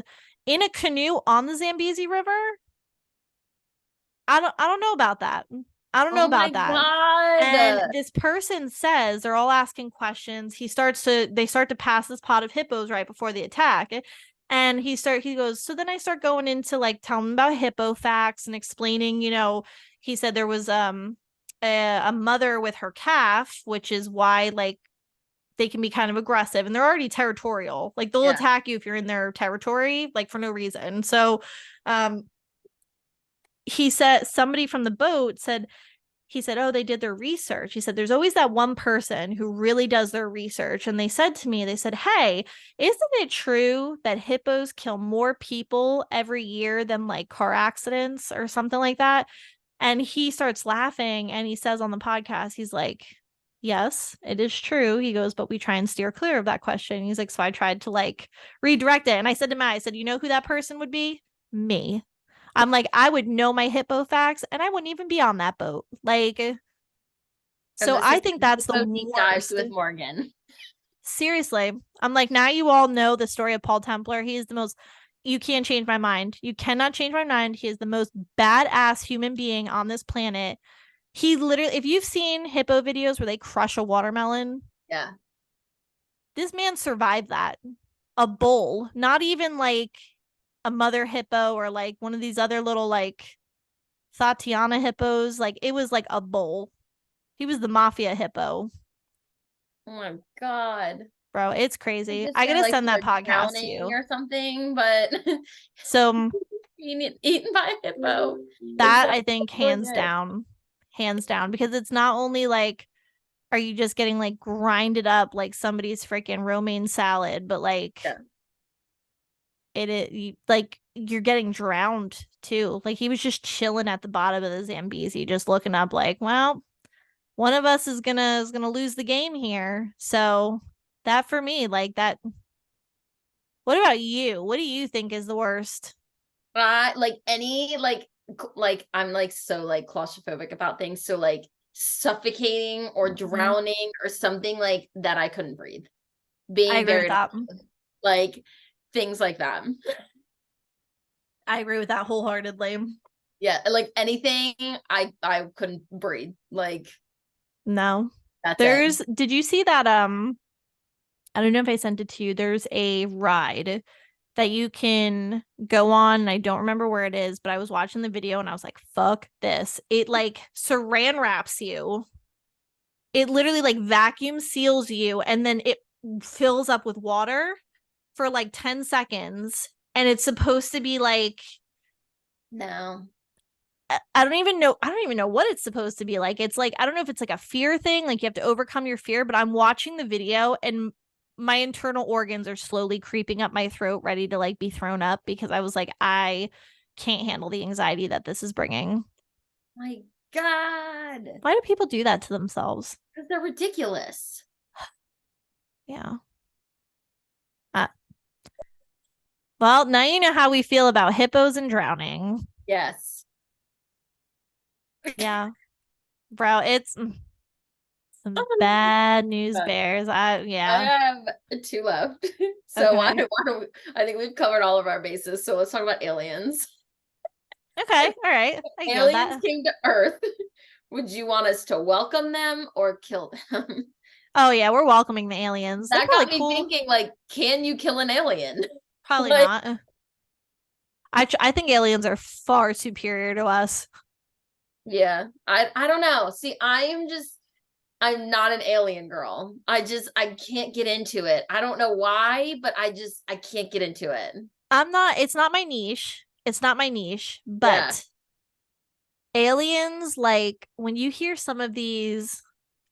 In a canoe on the Zambezi River, I don't know about that. I don't know about that. God. And this person says, they're all asking questions. They start to pass this pod of hippos right before the attack. And he goes, so then I start going into like telling him about hippo facts and explaining, he said there was a mother with her calf, which is why like they can be kind of aggressive and they're already territorial. Like they'll Yeah. attack you if you're in their territory, like for no reason. So he said somebody from the boat said he said, oh, they did their research. He said, there's always that one person who really does their research. And they said to me, they said, hey, isn't it true that hippos kill more people every year than like car accidents or something like that? And he starts laughing and he says on the podcast, he's like, yes, it is true. He goes, but we try and steer clear of that question. He's like, so I tried to like redirect it. And I said to Matt, I said, you know who that person would be? Me. I'm like, I would know my hippo facts and I wouldn't even be on that boat. Like, I'm so I listening think to that's the Hippo Deep Dives worst. with Morgan. Seriously. I'm like, now you all know the story of Paul Templar. He is the most, you can't change my mind. You cannot change my mind. He is the most badass human being on this planet. He literally, if you've seen hippo videos where they crush a watermelon, Yeah. this man survived that. A bull, not even like a mother hippo or like one of these other little like Tatiana hippos. Like it was like a bull. He was the mafia hippo. Oh my God. Bro, it's I crazy. just I say gotta like send you that were podcast to drowning you. or something, but So being eaten by a hippo is that I think really good. hands down, because it's not only like, are you just getting like grinded up like somebody's freaking romaine salad, but like Yeah. like you're getting drowned too. Like he was just chilling at the bottom of the Zambezi, just looking up like, well, one of us is gonna lose the game here. So that for me, like that. What about you? What do you think is the worst? Like any like I'm like so like claustrophobic about things. So like suffocating or Mhm. drowning or something like that I couldn't breathe. I Being agree with buried that. like things like that. I agree with that wholeheartedly. Yeah, like anything I couldn't breathe. Like No. that's it. Did you see that I don't know if I sent it to you. There's a ride that you can go on, and I don't remember where it is, but I was watching the video and I was like, fuck this. It like saran wraps you. It literally like vacuum seals you and then it fills up with water for like 10 seconds. And it's supposed to be like No. I don't even know what it's supposed to be like. It's like I don't know if it's like a fear thing, like you have to overcome your fear, but I'm watching the video and my internal organs are slowly creeping up my throat ready to like be thrown up because I was like I can't handle the anxiety that this is bringing. My God. Why do people do that to themselves? Because they're ridiculous. Yeah. Uh, well, now you know how we feel about hippos and drowning. Yes. Yeah. Bro, it's some bad news But bears. I Yeah. have two left. So Okay. why don't we, I think we've covered all of our bases. So let's talk about aliens. Okay. All right. I can go with Aliens that. came to Earth. Would you want us to welcome them or kill them? Oh yeah, we're welcoming the aliens. They're That probably got me cool. thinking, like, can you kill an alien? Probably Like, not. I think aliens are far superior to us. yeah. I don't know. See, I'm not an alien girl. I can't get into it. I don't know why, but I can't get into it. I'm not. It's not my niche. It's not my niche. Yeah. But aliens, like when you hear some of these,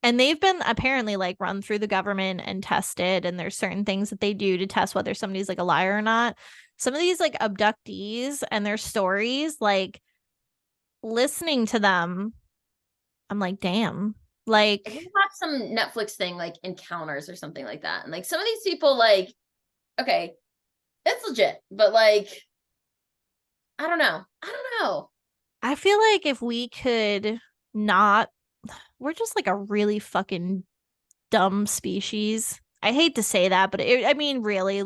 and they've been apparently like run through the government and tested, and there's certain things that they do to test whether somebody's like a liar or not. Some of these like abductees and their stories, like listening to them, I'm like, damn. I did Like, watch some Netflix thing like Encounters or something like that. And like some of these people like okay, it's legit, but like I don't know. I don't know. I feel like if we could not, we're just like a really fucking dumb species. I hate to say that, but I mean, really,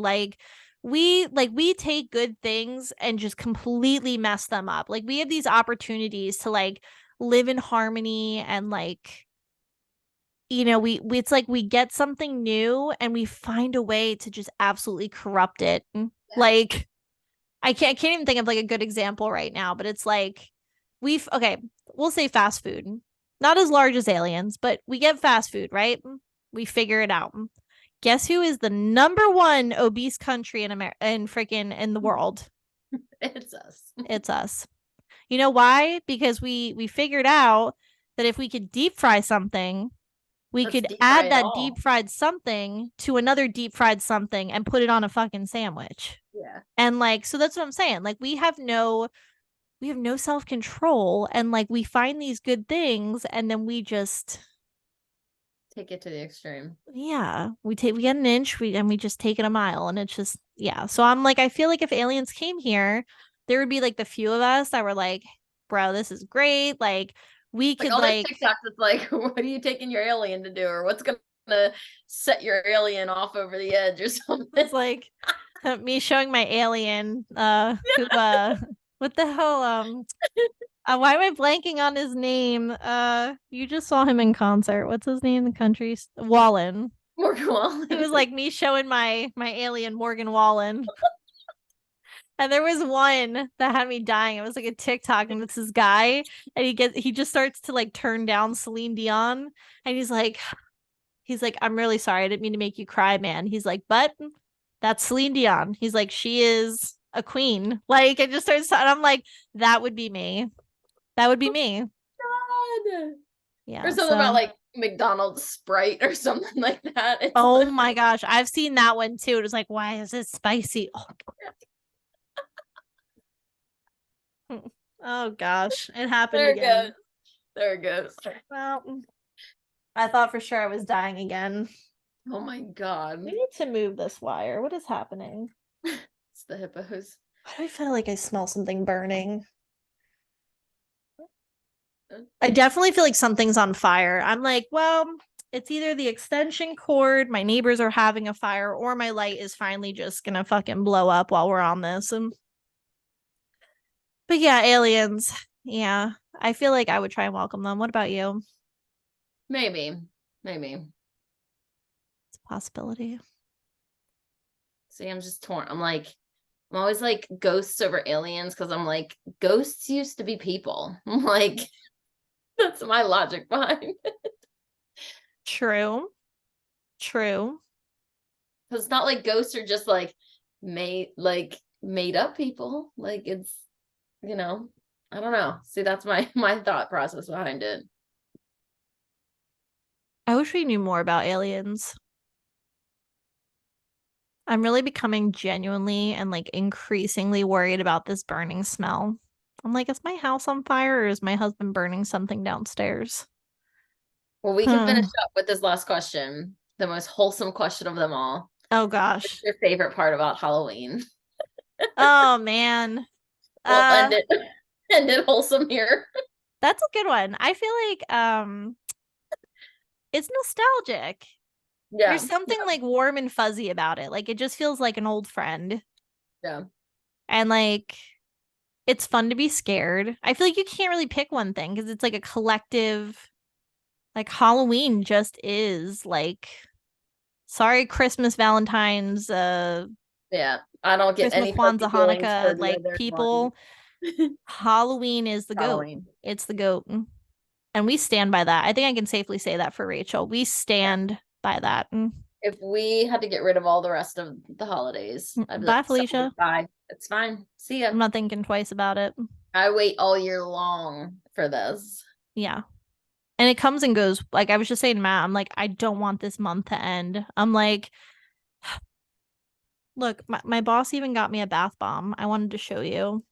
we take good things and just completely mess them up. Like we have these opportunities to like live in harmony and like we it's like we get something new and we find a way to just absolutely corrupt it. Yeah. Like I can't even think of like a good example right now, but it's like okay, we'll say fast food. Not as large as aliens, but we get fast food, right? We figure it out. Guess who is the #1 obese country in America and freaking in the world? It's us. It's us. You know why? Because we figured out that if we could deep fry something, we Let's could deep fry add it that deep all. fried something to another deep fried something and put it on a fucking sandwich. Yeah. And like, so that's what I'm saying. Like we have no self-control, and like we find these good things and then we just, Take it to the extreme. yeah, we get an inch, we just take it a mile, and it's just, yeah. So I'm like, I feel like if aliens came here, there would be like the few of us that were like, bro, this is great. Like we Like could all those like, TikToks, it's like, what are you taking your alien to do, or what's gonna set your alien off over the edge or something? it's like me showing my alien who what the hell why am I blanking on his name? You just saw him in concert. What's his name? The country's Wallen. Morgan It Wallen. was like me showing my alien Morgan Wallen. And there was one that had me dying. It was like a TikTok, and it's this guy, and he just starts to like turn down Celine Dion, and he's like, I'm really sorry, I didn't mean to make you cry, man. He's like, but that's Celine Dion. He's like, she is a queen. Like it just starts, and I'm like, that would be me. That would be me. God. Or Yeah. something about So, like McDonald's Sprite or something like that. It's oh like, my gosh, I've seen that one too. It was like, why is it spicy? Oh, oh gosh, it happened there it goes. again. There it goes. Well, I thought for sure I was dying again. Oh my God. We need to move this wire. What is happening? It's the hippos. Why do I feel like I smell something burning? I definitely feel like something's on fire. I'm like, well, it's either the extension cord, my neighbors are having a fire, or my light is finally just gonna fucking blow up while we're on this. But yeah, aliens. Yeah, I feel like I would try and welcome them. What about you? Maybe. Maybe. It's a possibility. See, I'm just torn. I'm always like ghosts over aliens because I'm like, ghosts used to be people. I'm like, that's my logic behind it. True. True. Because it's not like ghosts are just made up people. Like it's, you know, I don't know. See, that's my thought process behind it. I wish we knew more about aliens. I'm really becoming genuinely and like increasingly worried about this burning smell. I'm like, is my house on fire or is my husband burning something downstairs? Well, we can finish Huh. up with this last question, the most wholesome question of them all. Oh What's gosh. your favorite part about Halloween? Oh man. We'll Uh end it wholesome here. that's a good one. I feel like it's nostalgic. There's Yeah, something yeah, like warm and fuzzy about it. Like it just feels like an old friend. yeah. And like it's fun to be scared. I feel like you can't really pick one thing because it's like a collective, like Halloween just is like, sorry, Christmas, Valentine's, Yeah, I don't get Christmas, any fuzzy Kwanzaa, feelings for Hanukkah, the like other one. people, Halloween is the goat. Halloween. It's the goat. And we stand by that. I think I can safely say that for Rachel. We Yeah. stand by that. If we had to get rid of all the rest of the holidays, I'd be like, Bye, so Felicia. bye. It's fine. See ya. I'm not thinking twice about it. I wait all year long for this. Yeah. And it comes and goes. Like I was just saying to Matt, I'm like, I don't want this month to end. I'm like, look, my boss even got me a bath bomb. I wanted to show you.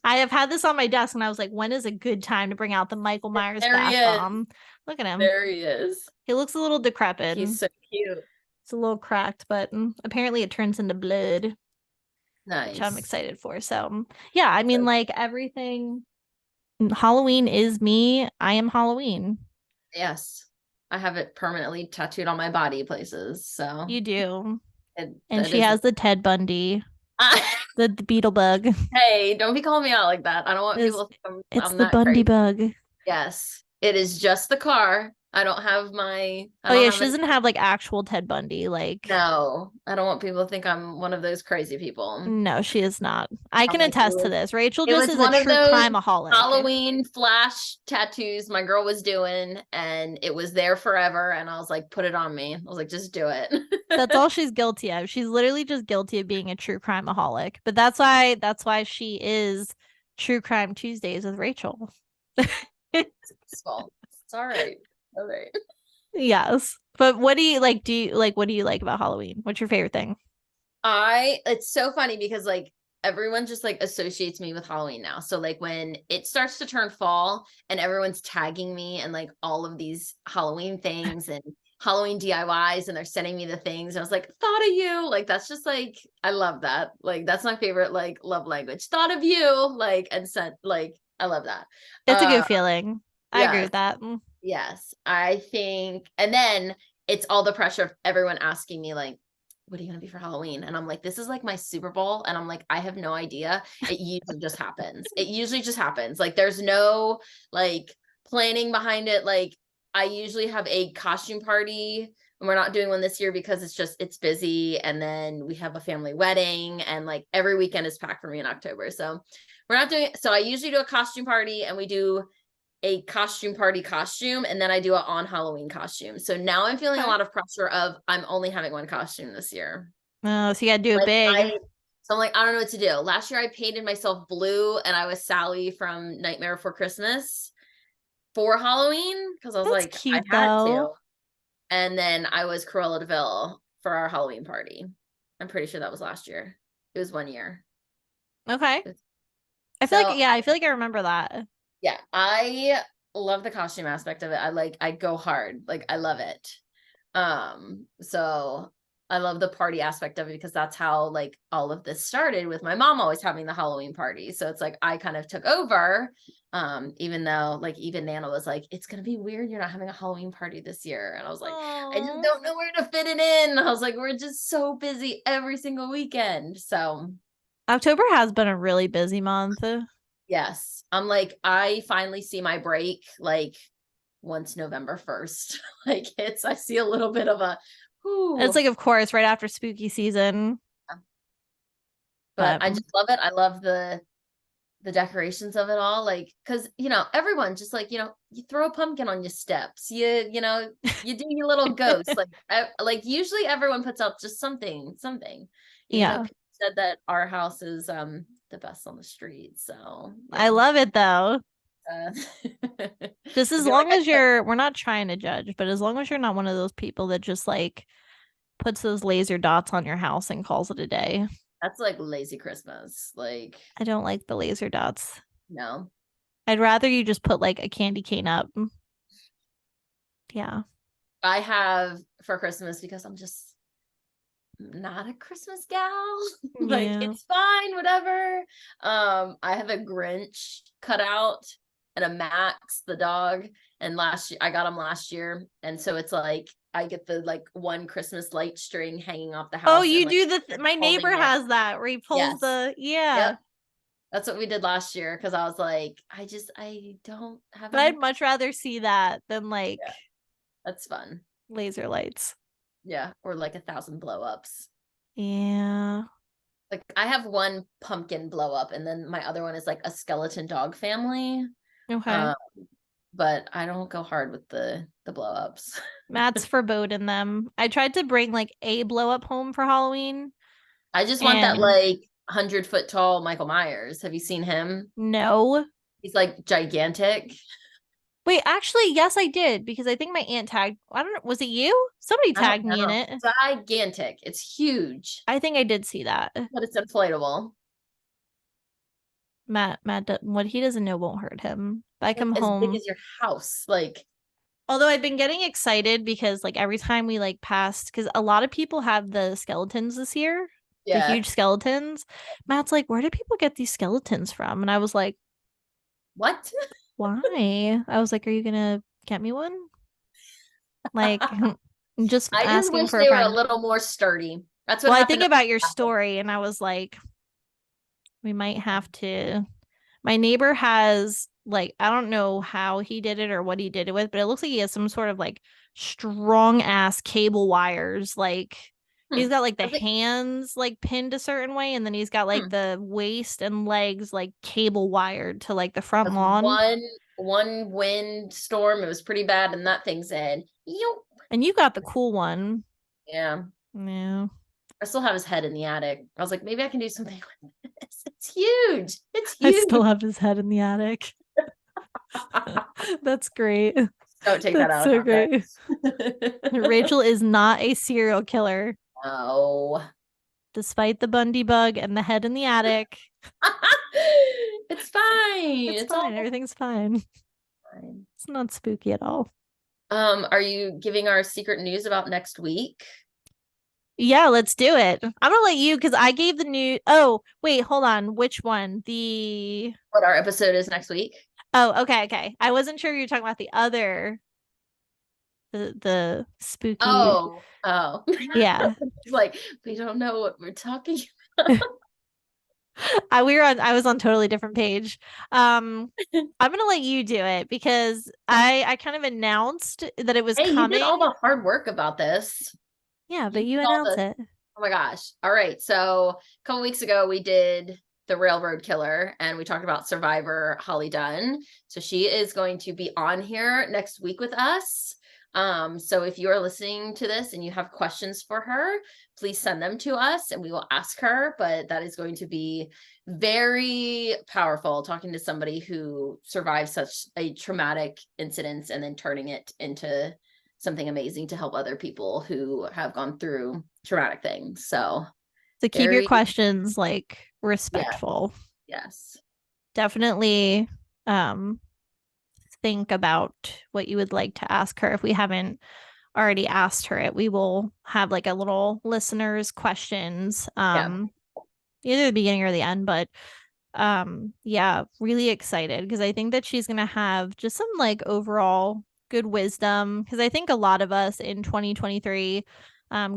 I have had this on my desk and I was like, when is a good time to bring out the Michael Myers There he bath is. bomb? Look at him. There he is. He looks a little decrepit. He's so cute. It's a little cracked, but apparently it turns into blood, which I'm Nice. excited for. So, yeah, I mean, So like everything, Halloween is me. I am Halloween. yes. I have it permanently tattooed on my body places. So You do. And that she is has the Ted Bundy, the beetle bug. hey, don't be calling me out like that. I don't want It's, people to think it's I'm the that Bundy crazy. bug. Yes. It is just the car. I don't have my, I Oh don't yeah, have she it. doesn't have like actual Ted Bundy. Like, No, I don't want people to think I'm one of those crazy people. no, she is not. I I'm can like, it attest to was this. Rachel it just was is a one of true those crimeaholic. Halloween flash tattoos my girl was doing, and it was there forever. And I was like, put it on me. I was like, just do it. That's all she's guilty of. She's literally just guilty of being a true crimeaholic. But that's why she is True Crime Tuesdays with Rachel. Well, it's all right. All right. Yes. But what do you like? What do you like about Halloween? What's your favorite thing? It's so funny because like everyone just like associates me with Halloween now. So like when it starts to turn fall and everyone's tagging me and like all of these Halloween things and Halloween DIYs and they're sending me the things. And I was like, thought of you. Like that's just like I love that. Like that's my favorite like love language. Thought of you. Like and sent like I love that. It's a Uh good feeling. I agree yes. with that. Yes. I think and then it's all the pressure of everyone asking me like what are you gonna be for Halloween? And I'm like, this is like my Super Bowl. And I'm like, I have no idea. It usually just happens. It usually just happens. Like there's no like planning behind it. Like I usually have a costume party and we're not doing one this year because it's busy. And then we have a family wedding and like every weekend is packed for me in October. So we're not doing so I usually do a costume party and we do a costume party costume and then I do it on Halloween costume. So now I'm feeling a Okay. lot of pressure of I'm only having one costume this year. Oh, so you gotta do it Like big. so I'm like, I don't know what to do. Last year I painted myself blue and I was Sally from Nightmare Before Christmas for Halloween because I was That's like, I cute had though. to. And then I was Cruella DeVille for our Halloween party. I'm pretty sure that was last year. It was 1 year. Okay. I feel like So yeah, I feel like I remember that. yeah, I love the costume aspect of it. I go hard. Like I love it. So I love the party aspect of it because that's how like all of this started with my mom always having the Halloween party. So it's like I kind of took over. Even though like even Nana was like, it's gonna be weird, you're not having a Halloween party this year. And I was like, I just Oh. don't know where to fit it in. I was like, we're just so busy every single weekend. So October has been a really busy month. yes, I'm like, I finally see my break like once November 1st like hits. I see a little bit of a It's whoo. like, of course, right after spooky season. But But I just love it. I love the decorations of it all. Like, cause everyone just like, you throw a pumpkin on your steps. You do your little ghost. Like usually everyone puts up just something. Even though yeah, people said that our house is the best on the street. So I yeah. love it though. Uh, Just I as feel like long I as put we're not trying to judge, but as long as you're not one of those people that just like puts those laser dots on your house and calls it a day. that's like lazy Christmas. Like, I don't like the laser dots. no. I'd rather you just put like a candy cane up. Yeah. I have for Christmas because I'm just not a Christmas gal. Like Yeah. it's fine, whatever. I have a Grinch cut out and a Max, the dog. And last year I got him last year. And so it's like I get the like one Christmas light string hanging off the Oh, house and you like do my neighbor holding it. has that where he pulls Yes. the yeah. Yep. That's what we did last year because I was like, I don't have But I'd any. much rather see that than like Yeah, that's fun. laser lights. Yeah. Or like 1,000 blow ups. Yeah. Like I have one pumpkin blow up and then my other one is like a skeleton dog family. Okay. Um, but I don't go hard with the blow ups. Matt's foreboding them. I tried to bring like a blow up home for Halloween I just want that and like 100-foot tall Michael Myers. Have you seen him? no. He's like gigantic. Wait, actually, yes, I did because I think my aunt tagged. I don't know. Was it you? Somebody I don't tagged me in know. it. Gigantic. It's huge, I think I did see that. but it's inflatable. Matt, what he doesn't know won't hurt him. If I Like come as big home, as your house. Like, although I've been getting excited because like every time we like passed, because a lot of people have the skeletons this year, the yeah. huge skeletons. Matt's like, where do people get these skeletons from? And I was like, What? why? I was like, are you gonna get me one? Like, just I just asking wish for a they were a friend. little more sturdy. That's what Well, I think happened to about your my house. story, and I was like, we might have to. My neighbor has like, I don't know how he did it or what he did it with, but it looks like he has some sort of like strong ass cable wires. Like he's Hmm. got like the I think, hands like pinned a certain way, and then he's got like hmm. the waist and legs like cable wired to like the front That's lawn. one wind storm. It was pretty bad, and that thing said, "Yo." And you got the cool one. Yeah. Yeah. I still have his head in the attic. I was like, maybe I can do something with this. It's huge. It's I huge. still have his head in the attic. That's great. Don't take that That's out of so great. context. Rachel is not a serial killer, No. despite the Bundy bug and the head in the attic. It's fine. It's It's fine. all Everything's fine. fine. It's not spooky at all. Are you giving our secret news about next week? Yeah, let's do it. I'm gonna let you because I gave the new. Oh, wait, hold on. Which one? The. What our episode is next week? Oh, okay, okay. I wasn't sure you were talking about the other, the spooky. Oh. Yeah. It's like we don't know what we're talking. I was on totally different page. I'm gonna let you do it because I kind of announced that it was Hey, you did coming. all the hard work about this. Yeah, You but did you all announce the it. Oh my gosh. All right. So a couple weeks ago, we did the Railroad Killer and we talked about Survivor Holly Dunn. So she is going to be on here next week with us. So if you are listening to this and you have questions for her, please send them to us and we will ask her. But that is going to be very powerful talking to somebody who survived such a traumatic incident and then turning it into something amazing to help other people who have gone through traumatic things. So So keep your very, questions like yeah, respectful. yes, Definitely um think about what you would like to ask her. If we haven't already asked her it, we will have like a little listeners questions yeah, either the beginning or the end, but yeah, really excited because I think that she's going to have just some like overall good wisdom because I think a lot of us in 2023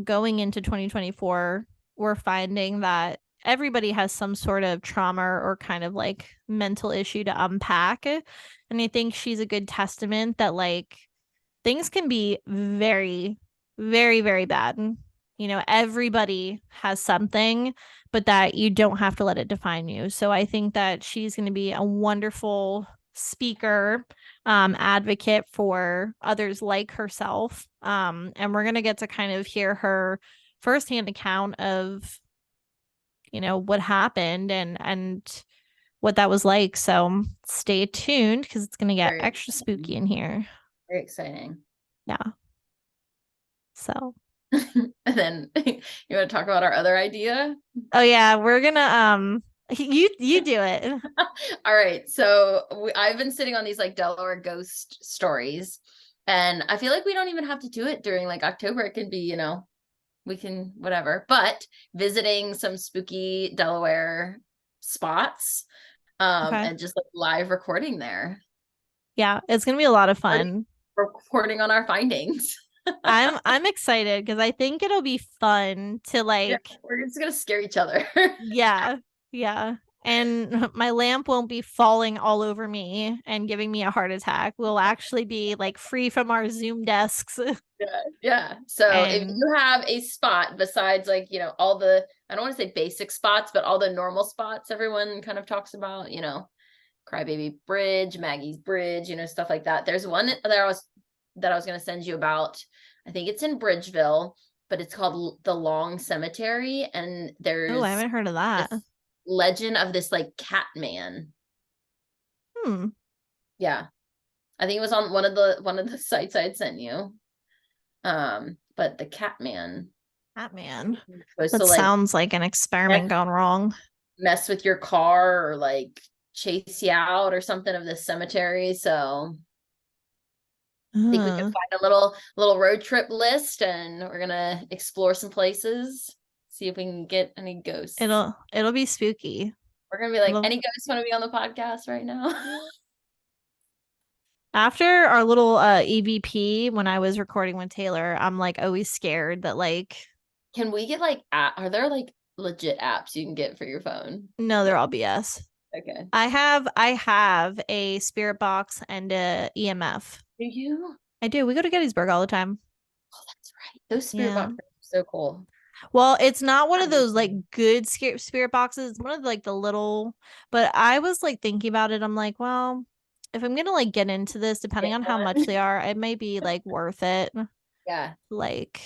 going into 2024 we're finding that everybody has some sort of trauma or kind of like mental issue to unpack, and I think she's a good testament that like things can be very, very, very bad. You know, everybody has something, but that you don't have to let it define you. So I think that she's going to be a wonderful speaker, advocate for others like herself. And we're going to get to kind of hear her firsthand account of, you know, what happened and what that was like. So stay tuned because it's going to get very extra spooky exciting. in here. Very exciting. Yeah. So, And then you want to talk about our other idea? oh yeah, we're gonna you do it. All right. So I've been sitting on these like Delaware ghost stories, and I feel like we don't even have to do it during like October. It can be, we can whatever, but visiting some spooky Delaware spots, Okay. and just like live recording there. Yeah, it's gonna be a lot of Recording fun. recording on our findings. I'm excited because I think it'll be fun to Yeah, like we're just gonna scare each other. yeah, yeah. And my lamp won't be falling all over me and giving me a heart attack. We'll actually be like free from our Zoom desks. Yeah. So if And you have a spot besides like, all the, I don't want to say basic spots, but all the normal spots everyone kind of talks about, Crybaby Bridge, Maggie's Bridge, stuff like that. There's one that I was going to send you about. I think it's in Bridgeville, but it's called the Long Cemetery. And oh, I there's haven't heard of that. this legend of this like cat man. Hmm. Yeah. I think it was on one of the sites I had sent you. But the cat man Batman. was to That like sounds like an mess, experiment gone wrong. mess with your car or like chase you out or something of this cemetery. So I think we could Uh, find a little road trip list and we're gonna explore some places, see if we can get any ghosts. it'll be spooky. We're gonna be like, It'll any ghosts want to be on the podcast right now? After our little EVP when I was recording with Taylor, I'm like always scared that like Can we get like are there like legit apps you can get for your phone? no, they're all BS. Okay. I have a spirit box and a EMF. Do you? I do. We go to Gettysburg all the time. Oh, that's right. Those spirit Yeah. boxes are so cool. Well, it's not one I of need those like one. good spirit boxes. It's one of like the little, but I was like thinking about it. I'm like, well, if I'm gonna like get into this, depending Get on how much one. they are, it may be like worth it. Yeah. Like,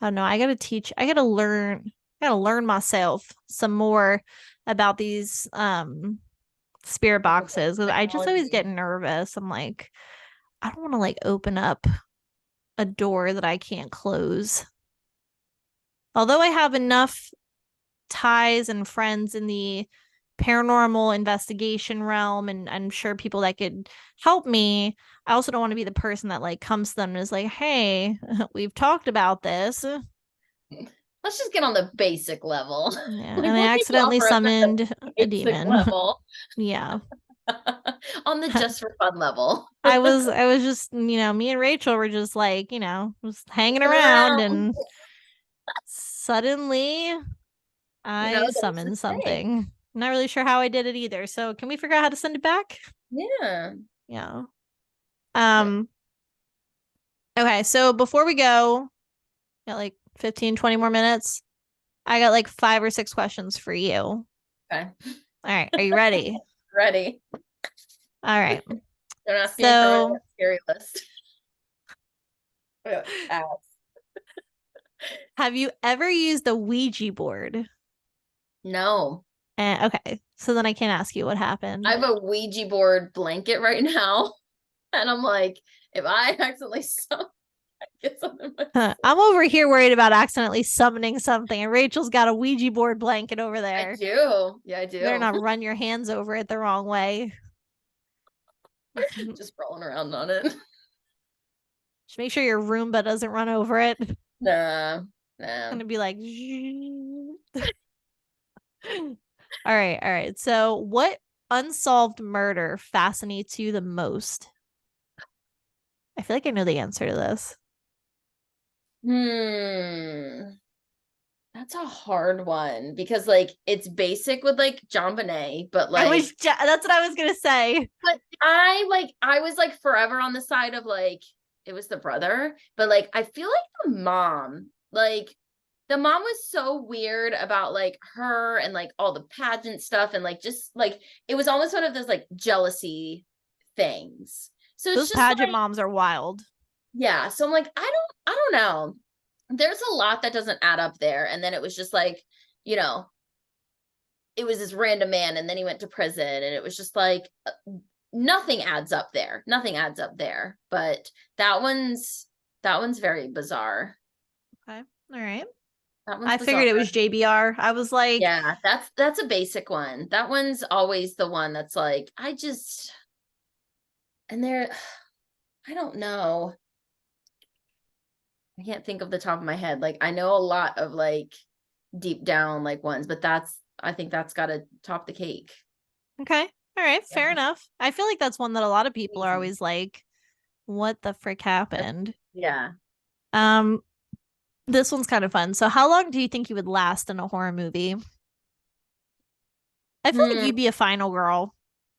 I don't know. I gotta learn myself some more about these spirit boxes. 'Cause I just always get Technology. nervous. I'm like, I don't want to like open up a door that I can't close. Although I have enough ties and friends in the paranormal investigation realm, and I'm sure people that could help me, I also don't want to be the person that like comes to them and is like, hey, we've talked about this. Yeah, Let's just get on the basic level. and Like, I what can you accidentally offer us at the summoned a basic demon. level? Yeah. On the just for fun level. I was just, me and Rachel were just like, just hanging Get around, around. and suddenly I There's the summoned thing. something. Not really sure how I did it either. So can we figure out how to send it back? Yeah. Yeah. Yeah. Um, okay, so before we go, got like 15, 20 more minutes. I got like 5 or 6 questions for you. All Okay. right, are you ready? Ready. All right. Don't ask me to throw in So, that scary list. Ass. have you ever used a Ouija board? No. Okay, so then I can't ask you what I happened. have a Ouija board blanket right now. And I'm like, if I accidentally get something Huh. myself. I'm over here worried about accidentally summoning something, and Rachel's got a Ouija board blanket over I there. do. Yeah, I You better do. not run your hands over it the wrong way. Just rolling around on it. Just make sure your Roomba doesn't run over it. It's Nah. Nah. gonna be like, all right, all right. So, what unsolved murder fascinates you the most? I feel like I know the answer to this. Hmm. That's a hard one because like it's basic with like John Bonet, but like That's what I was gonna say. but I was like forever on the side of like it was the brother, but like I feel like the mom was so weird about like her and like all the pageant stuff and like just like it was almost one of those like jealousy things. So it's Those just pageant like moms are wild. yeah, so I'm like I don't know. There's a lot that doesn't add up there and then it was just like, you know, it was this random man and then he went to prison and it was just like nothing adds up there. Nothing adds up there. But that one's that one's very bizarre. Okay. All right. That one's I bizarre. figured it was JBR. I was like, Yeah, that's a basic one. That one's always the one that's like, I just and there I don't know. I can't think of the top of my head. Like I know a lot of like deep down like ones, but that's I think that's gotta top the cake. okay. All right. Fair Yeah. enough. I feel like that's one that a lot of people are Easy. always like, what the frick happened? Yeah. Um, this one's kind of fun. So, how long do you think you would last in a horror movie? I feel like Hmm. you'd be a final girl.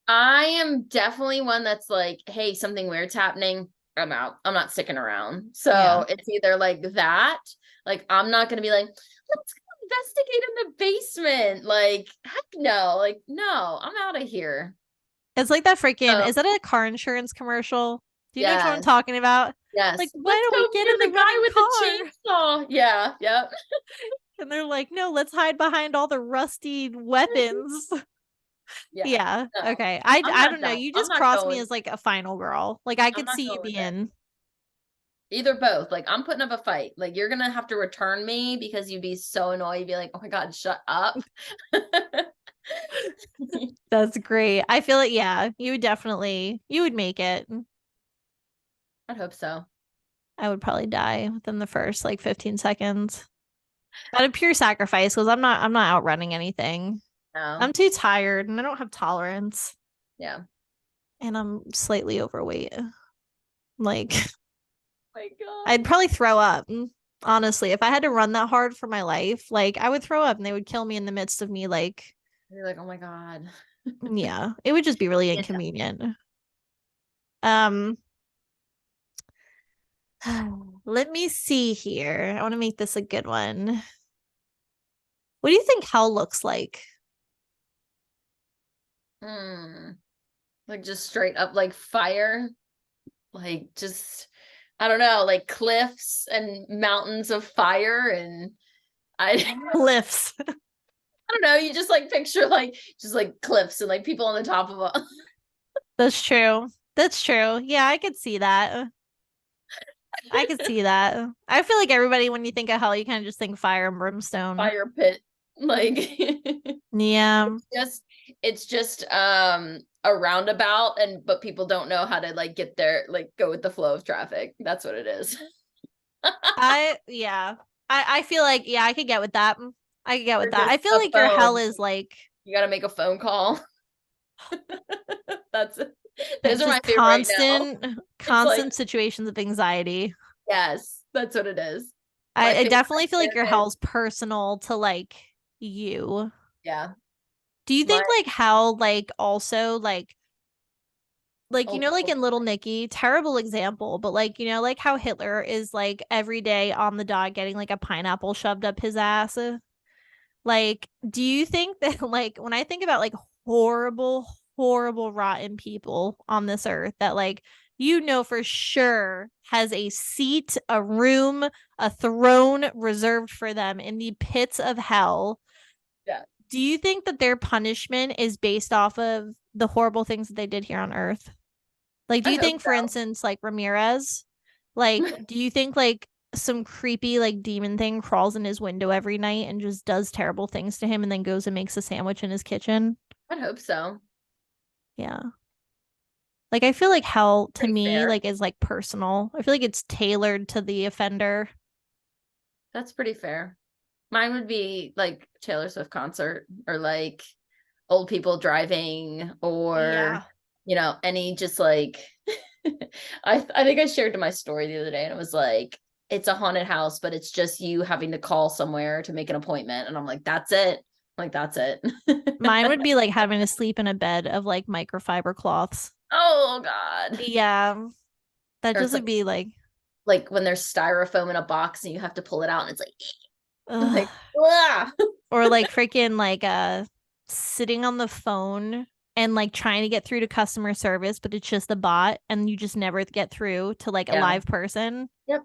I am definitely one that's like, hey, something weird's happening. I'm out. I'm not sticking around. Yeah. So it's either like that, like I'm not gonna be like, let's go investigate in the basement. Like, heck no, like, no, I'm out of here. It's like that freaking, So is that a car insurance commercial? Do you know what I'm yes, talking about? Like, yes. why Let's don't go we get near in the the guy running with the car? chainsaw. Yeah, yep. And they're like, no, let's hide behind all the rusty weapons. Yeah. Yeah. No, Okay. I I'm I not don't know. done. You I'm just not crossed me going. as like a final girl. Like I I'm could not see you going with it. being Either both. Like I'm putting up a fight. Like you're gonna have to return me because you'd be so annoyed. You'd be like, oh my God, shut up. that's great. I feel like yeah, you would make it. I'd hope so. I would probably die within the first like 15 seconds. Out of pure sacrifice, because I'm not outrunning anything. No. I'm too tired and I don't have tolerance. Yeah. And I'm slightly overweight. Like My God. I'd probably throw up. Honestly, if I had to run that hard for my life, like I would throw up and they would kill me in the midst of me like You're like, oh my God. Yeah, it would just be really Yeah. inconvenient. Um, let me see here. I want to make this a good one. What do you think hell looks like? Hmm. Like just straight up like fire. Like just I don't know, like cliffs and mountains of fire and I Cliffs. I don't know, you just like picture like just like cliffs and like people on the top of a That's true. That's true. Yeah, I could see that. I could see that. I feel like everybody, when you think of hell, you kind of just think fire and brimstone. fire pit. Like it's Yeah. just it's just a roundabout and but people don't know how to like get there, like go with the flow of traffic. That's what it is. Yeah. I feel like, yeah, I could get with that. I could get with Or that. just I feel a like your hell phone. is like You gotta make a phone call. That's it. Those it's are my just favorite right now. It's like, constant situations of anxiety. yes, that's what it is. My I favorite definitely feel like your is, hell's personal to like you. yeah, Do you my think like hell like also like you old know like people. in Little Nicky, terrible example, but like you know like how Hitler is like every day on the dot getting like a pineapple shoved up his ass. Like, do you think that like when I think about like horrible, horrible, rotten people on this earth that like you know for sure has a seat, a room, a throne reserved for them in the pits of hell, Yeah, do you think that their punishment is based off of the horrible things that they did here on earth? Like, do I you hope think, for instance, like Ramirez, like, so. do you think like some creepy like demon thing crawls in his window every night and just does terrible things to him and then goes and makes a sandwich in his kitchen? I hope so. Yeah. Like I feel like hell to Pretty me fair. like is like personal. I feel like it's tailored to the offender. That's pretty fair. Mine would be like Taylor Swift concert or like old people driving or Yeah. any just like I think I shared to my story the other day and it was like it's a haunted house but it's just you having to call somewhere to make an appointment and I'm like that's it. Like that's it. Mine would be like having to sleep in a bed of like microfiber cloths. Oh God. Yeah. That Or just it's would be like when there's styrofoam in a box and you have to pull it out and it's like ugh. like ah. Or like freaking like sitting on the phone and like trying to get through to customer service, but it's just a bot and you just never get through to like a Yeah. live person. Yep.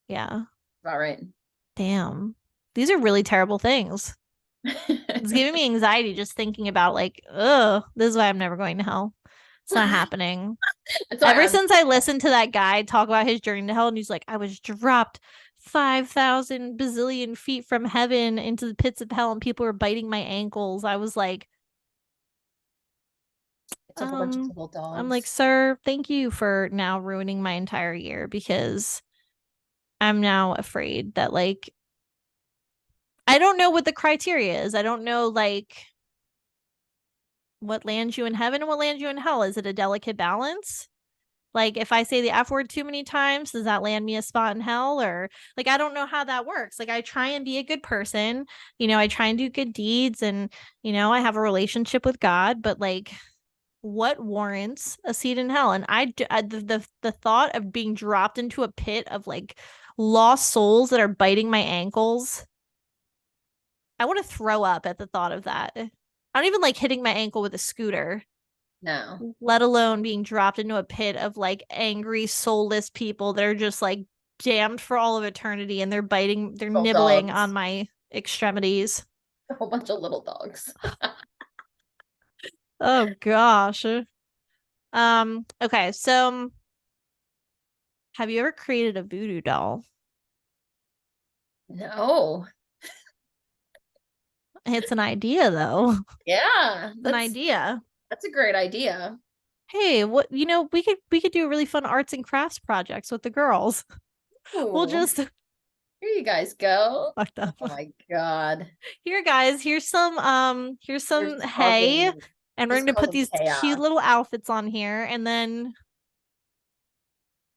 Yeah. All right. Damn. These are really terrible things. It's giving me anxiety just thinking about like, oh, this is why I'm never going to hell. It's not happening. That's why Ever I'm since I listened to that guy talk about his journey to hell, and he's like, I was dropped 5,000 bazillion feet from heaven into the pits of hell, and people were biting my ankles. I was like, it's a whole bunch of um, little I'm like, dogs. sir, thank you for now ruining my entire year because I'm now afraid that like I don't know what the criteria is. I don't know like what lands you in heaven and what lands you in hell. Is it a delicate balance? Like if I say the F word too many times, does that land me a spot in hell? Or like I don't know how that works. Like I try and be a good person, I try and do good deeds and I have a relationship with God, but like what warrants a seat in hell? And the thought of being dropped into a pit of like lost souls that are biting my ankles, I want to throw up at the thought of that. I don't even like hitting my ankle with a scooter, No. let alone being dropped into a pit of like angry, soulless people that are just like damned for all of eternity and they're Little nibbling on dogs. my extremities. A whole bunch of little dogs. Oh gosh. Okay, so have you ever created a voodoo doll? No. It's an idea though. Yeah, It's an idea. that's a great idea. Hey, what we could do really fun arts and crafts projects with the girls. We'll Ooh, just here you guys go. fucked up. Oh my God. Here, guys, here's You're some hay, causing and we're just gonna put causing these cute chaos. little outfits on here, and then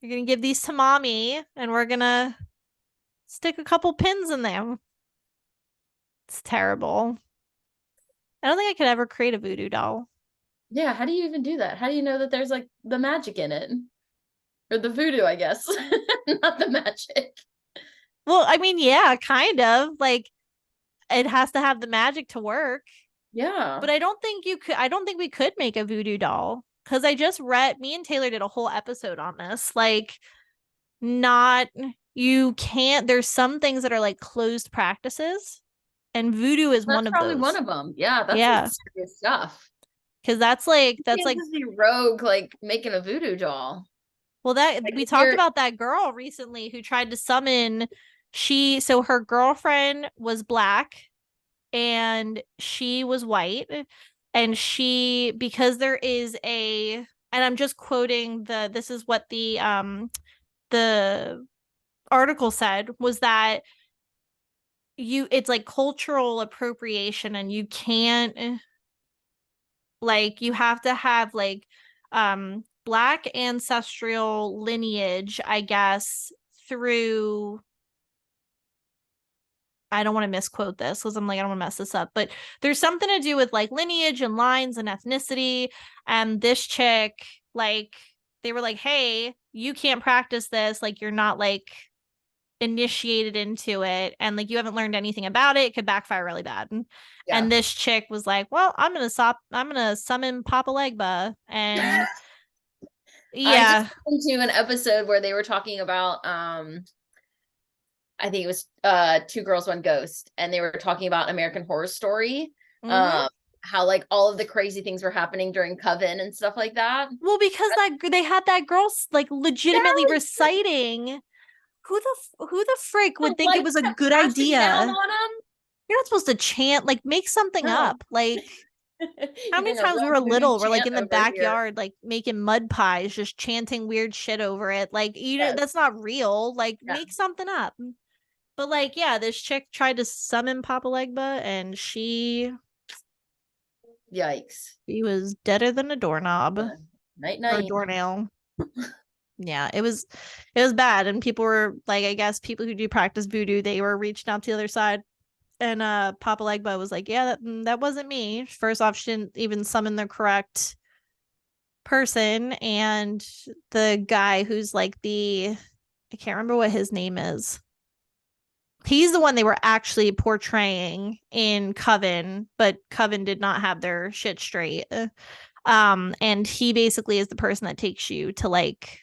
you're gonna give these to mommy, and we're gonna stick a couple pins in them. It's terrible. I don't think I could ever create a voodoo doll. Yeah, how do you even do that? How do you know that there's like the magic in it? Or the voodoo, I guess. Not the magic. Well, I mean, yeah, kind of. Like it has to have the magic to work. Yeah. But I don't think you could I don't think we could make a voodoo doll. Cause I just read me and Taylor did a whole episode on this. Like, not you can't there's some things that are like closed practices, and voodoo is one That's of probably one those. of them. Yeah, that's some Yeah. serious stuff. Because You that's can't like just be rogue like making a voodoo doll. well, that Like we if talked you're about that girl recently who tried to summon so her girlfriend was black and she was white, and she because there is a and I'm just quoting this is what the article said was that it's like cultural appropriation, and you can't like you have to have like black ancestral lineage, I guess, through I don't want to misquote this because I'm like, I don't want to mess this up, but there's something to do with like lineage and lines and ethnicity. And this chick, like, they were like, hey, you can't practice this. Like, you're not like initiated into it. And like, you haven't learned anything about it. It could backfire really bad. yeah. And this chick was like, well, I'm going to summon Papa Legba. And I just yeah. listened to an episode where they were talking about I think it was Two Girls One Ghost, and they were talking about American Horror Story. Mm-hmm. Um how like all of the crazy things were happening during Coven and stuff like that. Well, because that they had that girl like legitimately Yes, reciting. Who the frick the would think it lights was a kept good crashing down idea? on You're not supposed to chant, like make something him. up. Like No. how You're many doing a times we real were voodoo little, we're like chant in the over here. backyard, like making mud pies, just chanting weird shit over it. Like Yes. that's not real. Like Yeah. make something up. But like, yeah, this chick tried to summon Papa Legba, and Yikes. she was deader than a doorknob Night or a night. doornail. Yeah, it was bad, and people were like, I guess people who do practice voodoo, they were reaching out to the other side. And Papa Legba was like, yeah, that wasn't me. First off, she didn't even summon the correct person. And the guy who's like I can't remember what his name is. He's the one they were actually portraying in Coven, but Coven did not have their shit straight. And he basically is the person that takes you to like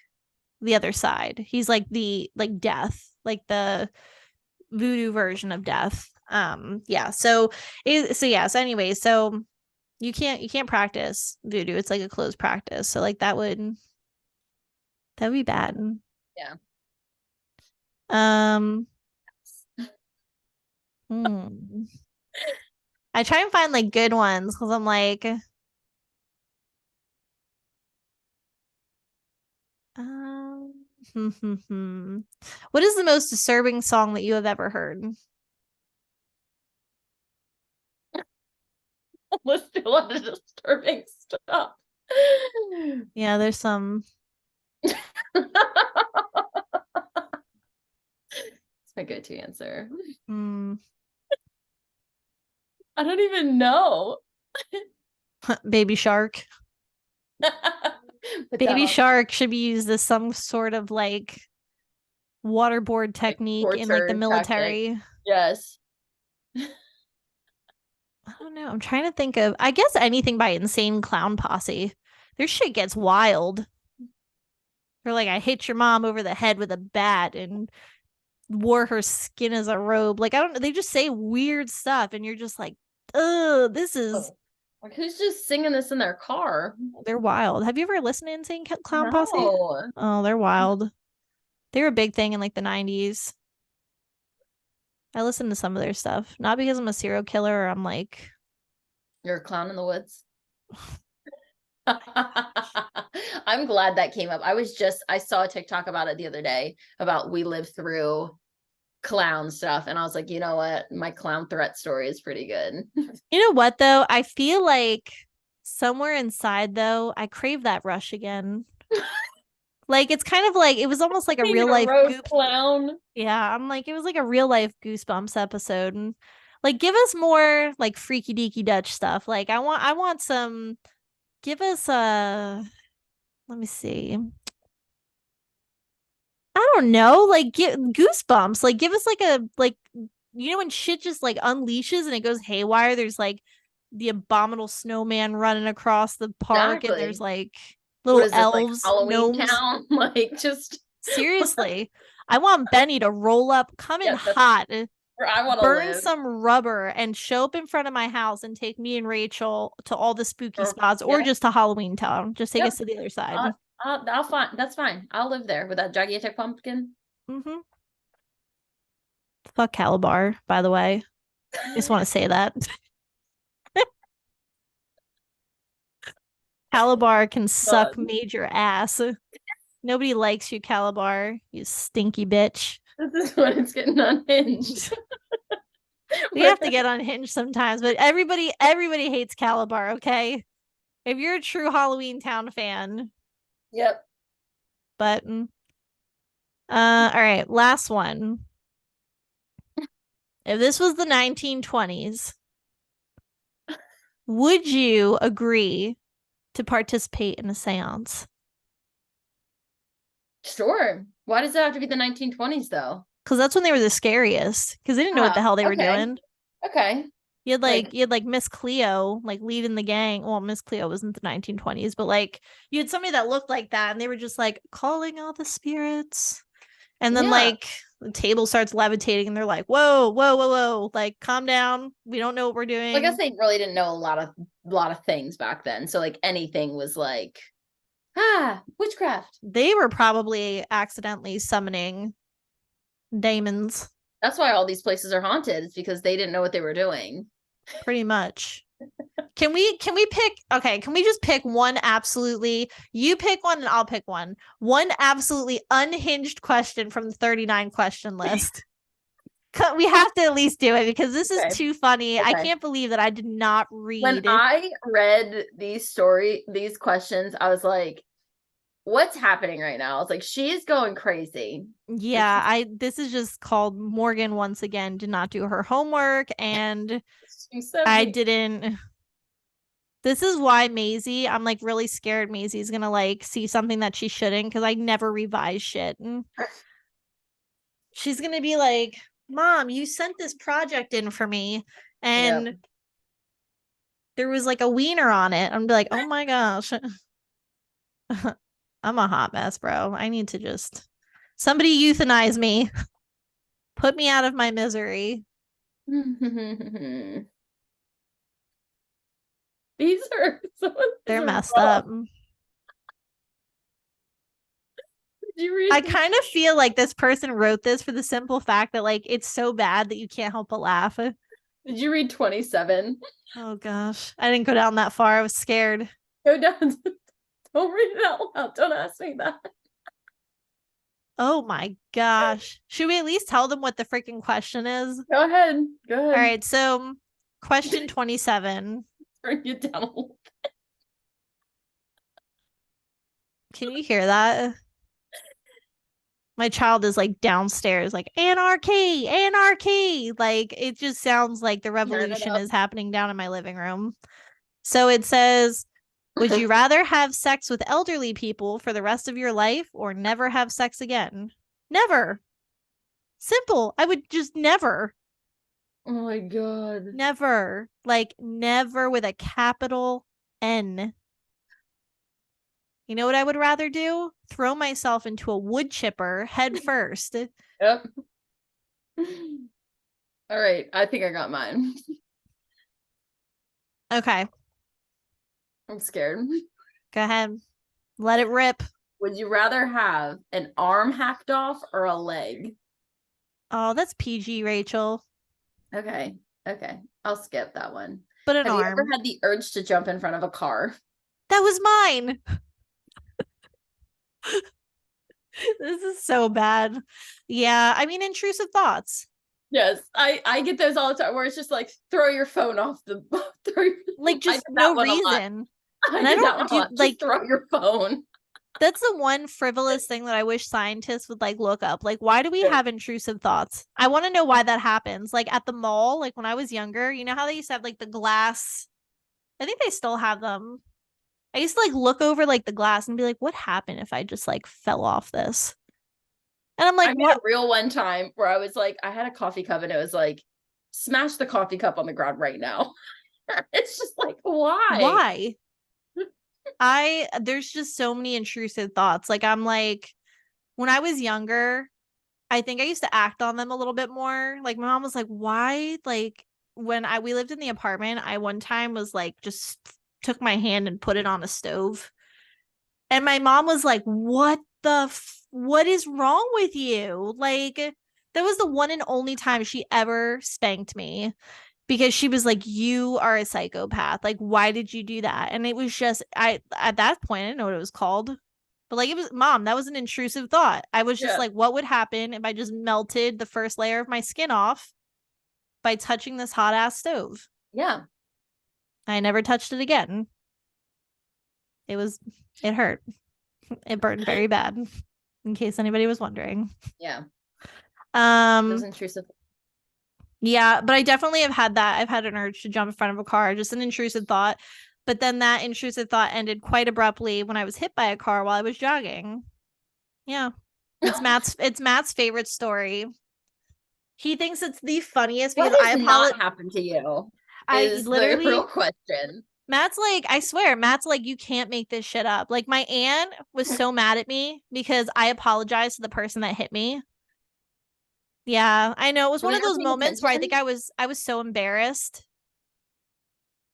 the other side. He's like the like death, like the voodoo version of death. Yeah. So yeah. So anyway, so you can't practice voodoo. It's like a closed practice. So like that would be bad. Yeah. Um. Hmm. I try and find like good ones because I'm like, um, what is the most disturbing song that you have ever heard? Let's do a lot of disturbing stuff. Yeah, there's some. It's my go-to answer. Mm, I don't even know. Baby Shark. Put that Baby on Shark should be used as some sort of like waterboard like technique in like the torture tactic. military. Yes. I don't know. I'm trying to think of, I guess anything by Insane Clown Posse. Their shit gets wild. They're like, I hit your mom over the head with a bat and wore her skin as a robe. Like, I don't know. They just say weird stuff, and you're just like, oh, this is, Oh. Like who's just singing this in their car? they're wild. Have you ever listened to Insane Clown Posse? No. Oh, they're wild. They were a big thing in like the 90s. I listened to some of their stuff, not because I'm a serial killer or I'm like, You're a clown in the woods. I'm glad that came up. I saw a TikTok about it the other day about we live through clown stuff. And I was like, you know what? My clown threat story is pretty good. you know what though? I feel like somewhere inside though, I crave that rush again. Like it's kind of like it was almost like a Being real a life road goop. clown. Yeah, I'm like it was like a real life Goosebumps episode, and Like, give us more like freaky deaky Dutch stuff. Like, I want some. Give us let me see. I don't know, like get goosebumps. Like give us like a like you know when shit just like unleashes and it goes haywire. There's like the abominable snowman running across the park, and there's Exactly. like What little is this, like elves, Halloween gnomes. Town? Like just Seriously, I want Benny to roll up, come in yeah, that's hot, where I want to burn live. some rubber, and show up in front of my house and take me and Rachel to all the spooky Or spots, or yeah, just to Halloween Town. Just take yep. us to the other side. I'll find that's fine. I'll live there with that gigantic pumpkin. Mm-hmm. Fuck Calabar, by the way. I just want to say that. Calabar can suck God, major ass. Nobody likes you, Calabar, you stinky bitch. this is when it's getting unhinged. We have to get unhinged sometimes, but everybody hates Calabar, okay? If you're a true Halloween Town fan. Yep. But all right, last one. If this was the 1920s, would you agree to participate in a seance? Sure. Why does it have to be the 1920s though? Because that's when they were the scariest. Because they didn't know what the hell they were Okay. doing. Okay. Like, You had like Miss Cleo like leading the gang. Well, Miss Cleo wasn't the 1920s, but like you had somebody that looked like that, and they were just like calling all the spirits. And then yeah. like the table starts levitating, and they're like, "Whoa, whoa, whoa, whoa! Like, calm down. We don't know what we're I guess doing." they really didn't know a lot of things back then. So like anything was like, witchcraft. They were probably accidentally summoning demons, That's why all these places are haunted. It's because they didn't know what they were doing. pretty much. Can we pick, okay, can we just pick one absolutely, you pick one and I'll pick one absolutely unhinged question from the 39 question list. We have to at least do it because this is Okay. too funny. I Okay. can't believe that I did not When read. I read these questions, I was like, what's happening right now? I was like, she is going crazy. This Yeah, I this is just called Morgan once again did not do her homework, and is she sent I me. didn't. This is why Maisie, I'm like really scared Maisie's gonna like see something that she shouldn't, because I never revise shit. And she's gonna be like, Mom, you sent this project in for me, Yep. and there was like a wiener on it. I'm like, oh my gosh. I'm a hot mess, bro. I need to just somebody euthanize me. Put me out of my misery. These are these They're are messed rough. up. Did you read I kind of feel like this person wrote this for the simple fact that like it's so bad that you can't help but laugh. did you read 27? Oh gosh. I didn't go down that far. I was scared. Go down. Don't read it out loud. Don't ask me that. Oh my gosh. Should we at least tell them what the freaking question is? Go ahead. Go All ahead. right. So, question 27. Bring it down a little. Can you hear that? My child is like downstairs, like anarchy, anarchy. Like it just sounds like the Turn it revolution up. is happening down in my living room. So it says, would you rather have sex with elderly people for the rest of your life or never have sex again? Never. Simple. I would just never. Oh my god. Never. Like never with a capital N. You know what I would rather do? Throw myself into a wood chipper head first. Yep. All right. I think I got mine. Okay, I'm scared. go ahead. Let it rip. Would you rather have an arm hacked off or a leg? Oh, that's PG, Rachel. Okay. Okay. I'll skip that one. But an Have you ever arm. had the urge to jump in front of a car? That was mine. This is so bad. Yeah, I mean, intrusive thoughts. Yes, I get those all the time where it's just like throw your phone off the throw your, Like I did just that no one a lot. reason. I And I did that one don't a do lot. Just like throw your phone. That's the one frivolous thing that I wish scientists would like look up. Like, why do we Yeah. have intrusive thoughts? I want to know why that happens. Like at the mall, like when I was younger, you know how they used to have like the glass. I think they still have them. I used to like look over like the glass and be like, what happened if I just like fell off this? And I'm like, I made a what? real one time where I was like, I had a coffee cup and it was like, smash the coffee cup on the ground right now. It's just like, why? Why? There's just so many intrusive thoughts. Like, I'm like, when I was younger, I think I used to act on them a little bit more. Like, my mom was like, why? Like, when we lived in the apartment, I one time was like, just took my hand and put it on a stove. And my mom was like, what is wrong with you? Like, that was the one and only time she ever spanked me because she was like, you are a psychopath. Like, why did you do that? And it was just, at that point, I didn't know what it was called. But like, it was, mom, that was an intrusive thought. I was just Yeah. like, what would happen if I just melted the first layer of my skin off by touching this hot ass stove? Yeah. I never touched it again. It was, it hurt. It burned very bad, in case anybody was wondering. Yeah. Those Um, intrusive. yeah, but I definitely have had that. I've had an urge to jump in front of a car, just an intrusive thought. But then that intrusive thought ended quite abruptly when I was hit by a car while I was jogging. Yeah. It's Matt's favorite story. He thinks it's the funniest What because has not happened to you I is the real literally question. Matt's like, I swear, Matt's like, you can't make this shit up. Like my aunt was so mad at me because I apologized to the person that hit me. Yeah, I know. It was Were one they of not those paying moments where I think attention? I was so embarrassed.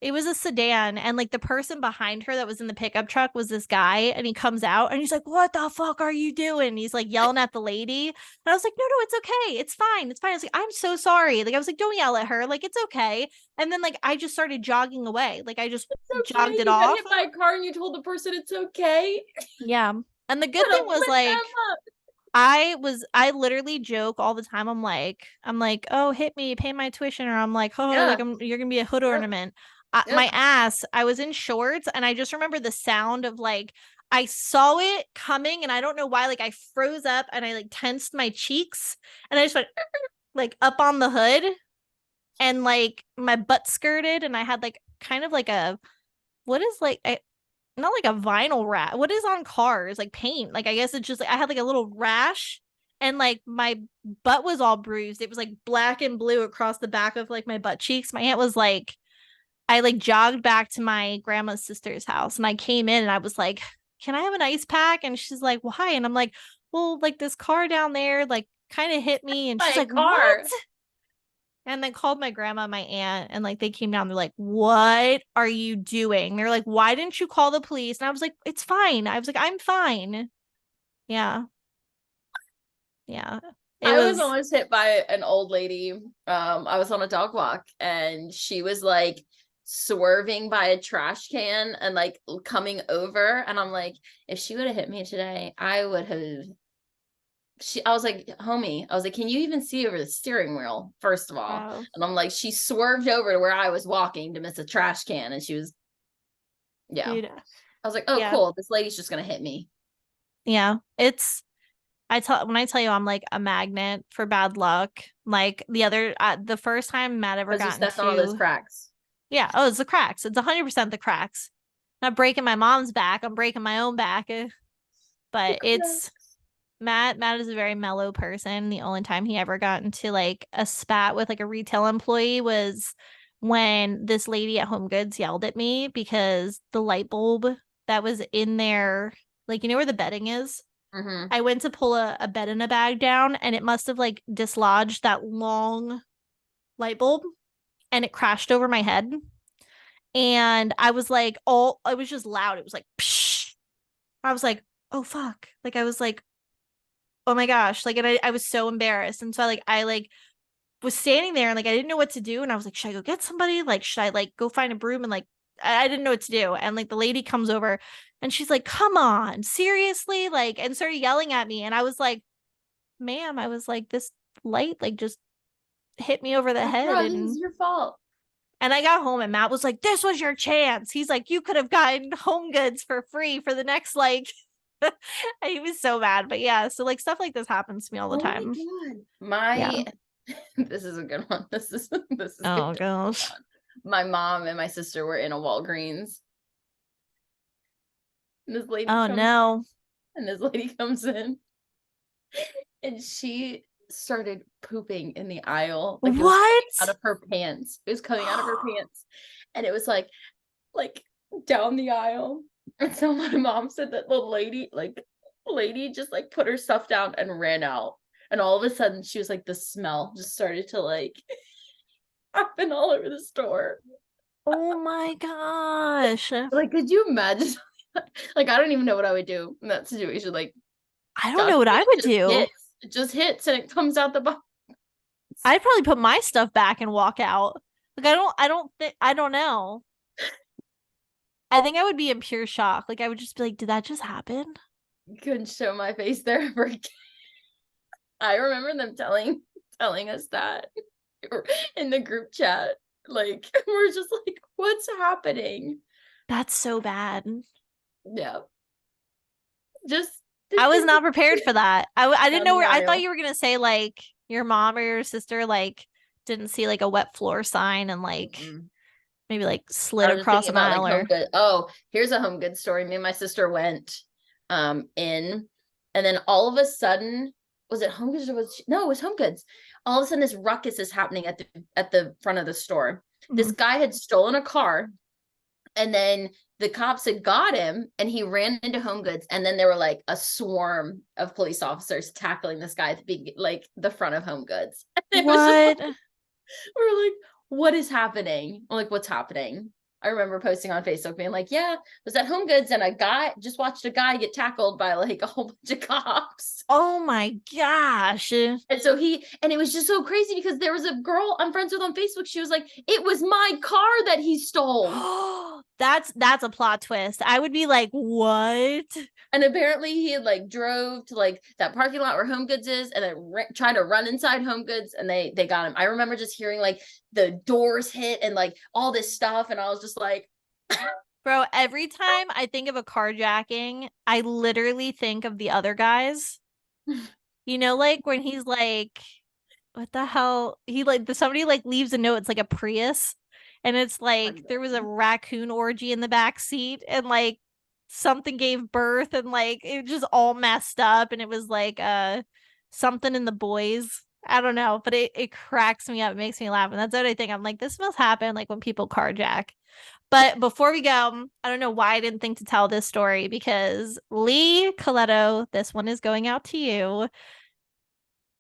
It was a sedan, and like the person behind her that was in the pickup truck was this guy, and he comes out and he's like, "What the fuck are you doing?" And he's like yelling at the lady. And I was like, "No, no, it's okay. It's fine. It's fine." I was like, "I'm so sorry." Like I was like, "Don't yell at her. Like it's okay." And then like I just started jogging away. Like I just It's okay. jogged it You got off. hit by a car and you told the person it's okay. Yeah. And the good Could thing have was lit them like up. I literally joke all the time. I'm like, oh, hit me, pay my tuition, or I'm like, oh, like Yeah. you're gonna be a hood Yep. ornament. Yep. My ass, I was in shorts, and I just remember the sound of like I saw it coming, and I don't know why, like I froze up and I like tensed my cheeks, and I just went like up on the hood, and like my butt skirted, and I had like kind of like a what is like not like a vinyl rash. What is on cars? Like paint. Like I guess it's just like I had like a little rash and like my butt was all bruised. It was like black and blue across the back of like my butt cheeks. My aunt was like I like jogged back to my grandma's sister's house and I came in and I was like, "Can I have an ice pack?" And she's like, "Why?" And I'm like, "Well, like this car down there like kind of hit me." And By she's a like, "What?" car. And then called my grandma, my aunt, and like they came down. They're like, "What are you doing?" They're like, "Why didn't you call the police?" And I was like, "It's fine." I was like, "I'm fine." Yeah, yeah. It I was was almost hit by an old lady. I was on a dog walk and she was like swerving by a trash can and like coming over. And I'm like, if she would have hit me today, I would have. I was like, homie, I was like, can you even see over the steering wheel, first of all? wow, And I'm like, she swerved over to where I was walking to miss a trash can. And she was, yeah. dude. I was like, oh, Yeah, cool. This lady's just going to hit me. yeah. It's when I tell you I'm like a magnet for bad luck. Like the first time Matt ever Because you got stepped on all those into cracks. yeah, oh, it's the cracks. It's 100% the cracks. Not breaking my mom's back. I'm breaking my own back. But it's Matt is a very mellow person. The only time he ever got into like a spat with like a retail employee was when this lady at Home Goods yelled at me because the light bulb that was in there, like you know where the bedding is? Mm-hmm. I went to pull a bed in a bag down and it must have like dislodged that long light bulb and it crashed over my head. And I was like, oh, it was just loud. It was like, psh. I was like, oh fuck. Like I was like, oh my gosh, like and I was so embarrassed and so I was standing there and like I didn't know what to do and I was like, should I go get somebody, like should I like go find a broom, and like I didn't know what to do, and like the lady comes over and she's like, come on, seriously, like, and started yelling at me and I was like, ma'am, I was like, this light like just hit me over the Like, head, bro, this is and your fault. I got home and Matt was like, this was your chance. He's like, you could have gotten Home Goods for free for the next like He was so mad. But yeah, so like stuff like this happens to me all the Oh my time. God. Yeah. This is a good one. This is Oh good. gosh. My mom and my sister were in a Walgreens. And Oh no. this lady comes in and she started pooping in the aisle. Like it was coming out What? of her pants. It was coming out of her pants. And it was like down the aisle. And so my mom said that the lady just like put her stuff down and ran out. And all of a sudden she was like, the smell just started to like happen all over the store. Oh my gosh. Like, could you imagine? Like, I don't even know what I would do in that situation. Like, I don't God know what forbid I would do. it just hits and it comes out the box. I'd probably put my stuff back and walk out. Like I don't know. I think I would be in pure shock. Like I would just be like, did that just happen? Couldn't show my face there ever again. I remember them telling us that in the group chat. Like, we're just like, what's happening? That's so bad. Yeah. Just I was things not prepared for that. I didn't down know the where I thought aisle. you were gonna say like your mom or your sister like didn't see like a wet floor sign and like Mm-mm. maybe like slid I was just across thinking an about like aisle home or good. Oh, here's a home good story. Me and my sister went in, and then all of a sudden, was it home goods or no, it was home goods. All of a sudden this ruckus is happening at the front of the store. This Mhm. guy had stolen a car, and then the cops had got him, and he ran into home goods, and then there were like a swarm of police officers tackling this guy at the like the front of home goods. And it was just What? we're like, what is happening? I'm like, what's happening? I remember posting on Facebook being like, yeah, was at Home Goods and a guy just watched a guy get tackled by like a whole bunch of cops. Oh my gosh. And so and it was just so crazy because there was a girl I'm friends with on Facebook. She was like, it was my car that he stole. That's a plot twist. I would be like, what? And apparently he had like drove to like that parking lot where Home Goods is and then tried to run inside Home Goods and they got him. I remember just hearing like the doors hit and like all this stuff. And I was just like, Bro, every time I think of a carjacking, I literally think of the other guys. You know, like when he's like, what the hell? He like somebody like leaves a note. It's like a Prius, and it's like there was a raccoon orgy in the back seat, and like something gave birth, and like it just all messed up, and it was like something in the boys. I don't know, but it cracks me up, it makes me laugh, and that's what I think. I'm like, this must happen like when people carjack. But before we go, I don't know why I didn't think to tell this story because Lee Coletto, this one is going out to you.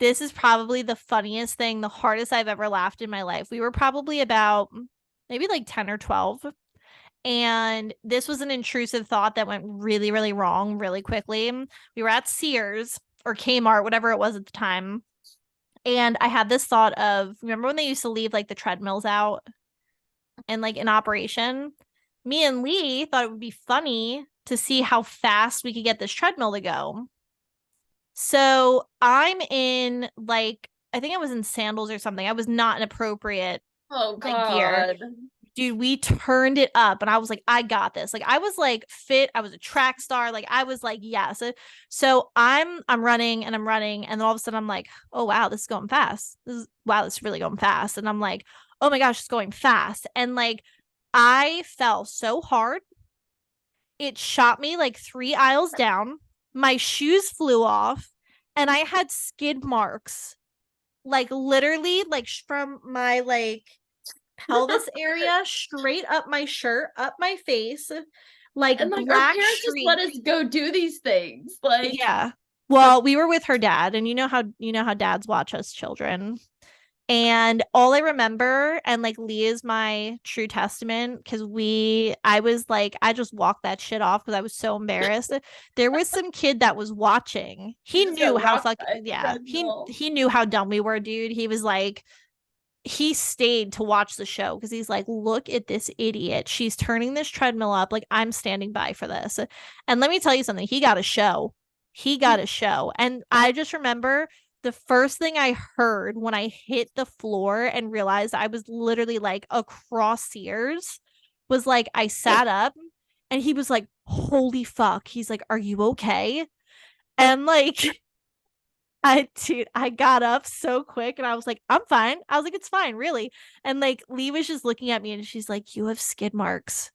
This is probably the funniest thing, the hardest I've ever laughed in my life. We were probably about maybe like 10 or 12. And this was an intrusive thought that went really, really wrong really quickly. We were at Sears or Kmart, whatever it was at the time. And I had this thought of remember when they used to leave like the treadmills out and like in operation? Me and Lee thought it would be funny to see how fast we could get this treadmill to go. So I'm in like I think I was in sandals or something. I was not an appropriate oh like gear. God. Dude, we turned it up and I was like, I got this. Like I was like fit. I was a track star. Like I was like, yes. So I'm running and I'm running. And then all of a sudden I'm like, oh wow, this is going fast. This is really going fast. And I'm like, oh my gosh, it's going fast. And like I fell so hard. It shot me like 3 aisles down. My shoes flew off and I had skid marks. Like literally like from my like pelvis area straight up my shirt, up my face, like And like our black parents just let streak. us go do these things. Like, Yeah. Well, we were with her dad, and you know how dads watch us children. And all I remember, and like Lee is my true testament, because I was like, I just walked that shit off because I was so embarrassed. There was some kid that was watching. He just got knew how rocked fucking by a yeah. treadmill. He knew how dumb we were, dude. He was like, he stayed to watch the show because he's like, look at this idiot. She's turning this treadmill up. Like, I'm standing by for this. And let me tell you something. He got a show. He got a show. And I just remember the first thing I heard when I hit the floor and realized I was literally like across Sears was like, I sat up And he was like, holy fuck. He's like, are you okay? And like, I got up so quick and I was like, I'm fine. I was like, it's fine, really. And like, Lee was just looking at me and she's like, you have skid marks.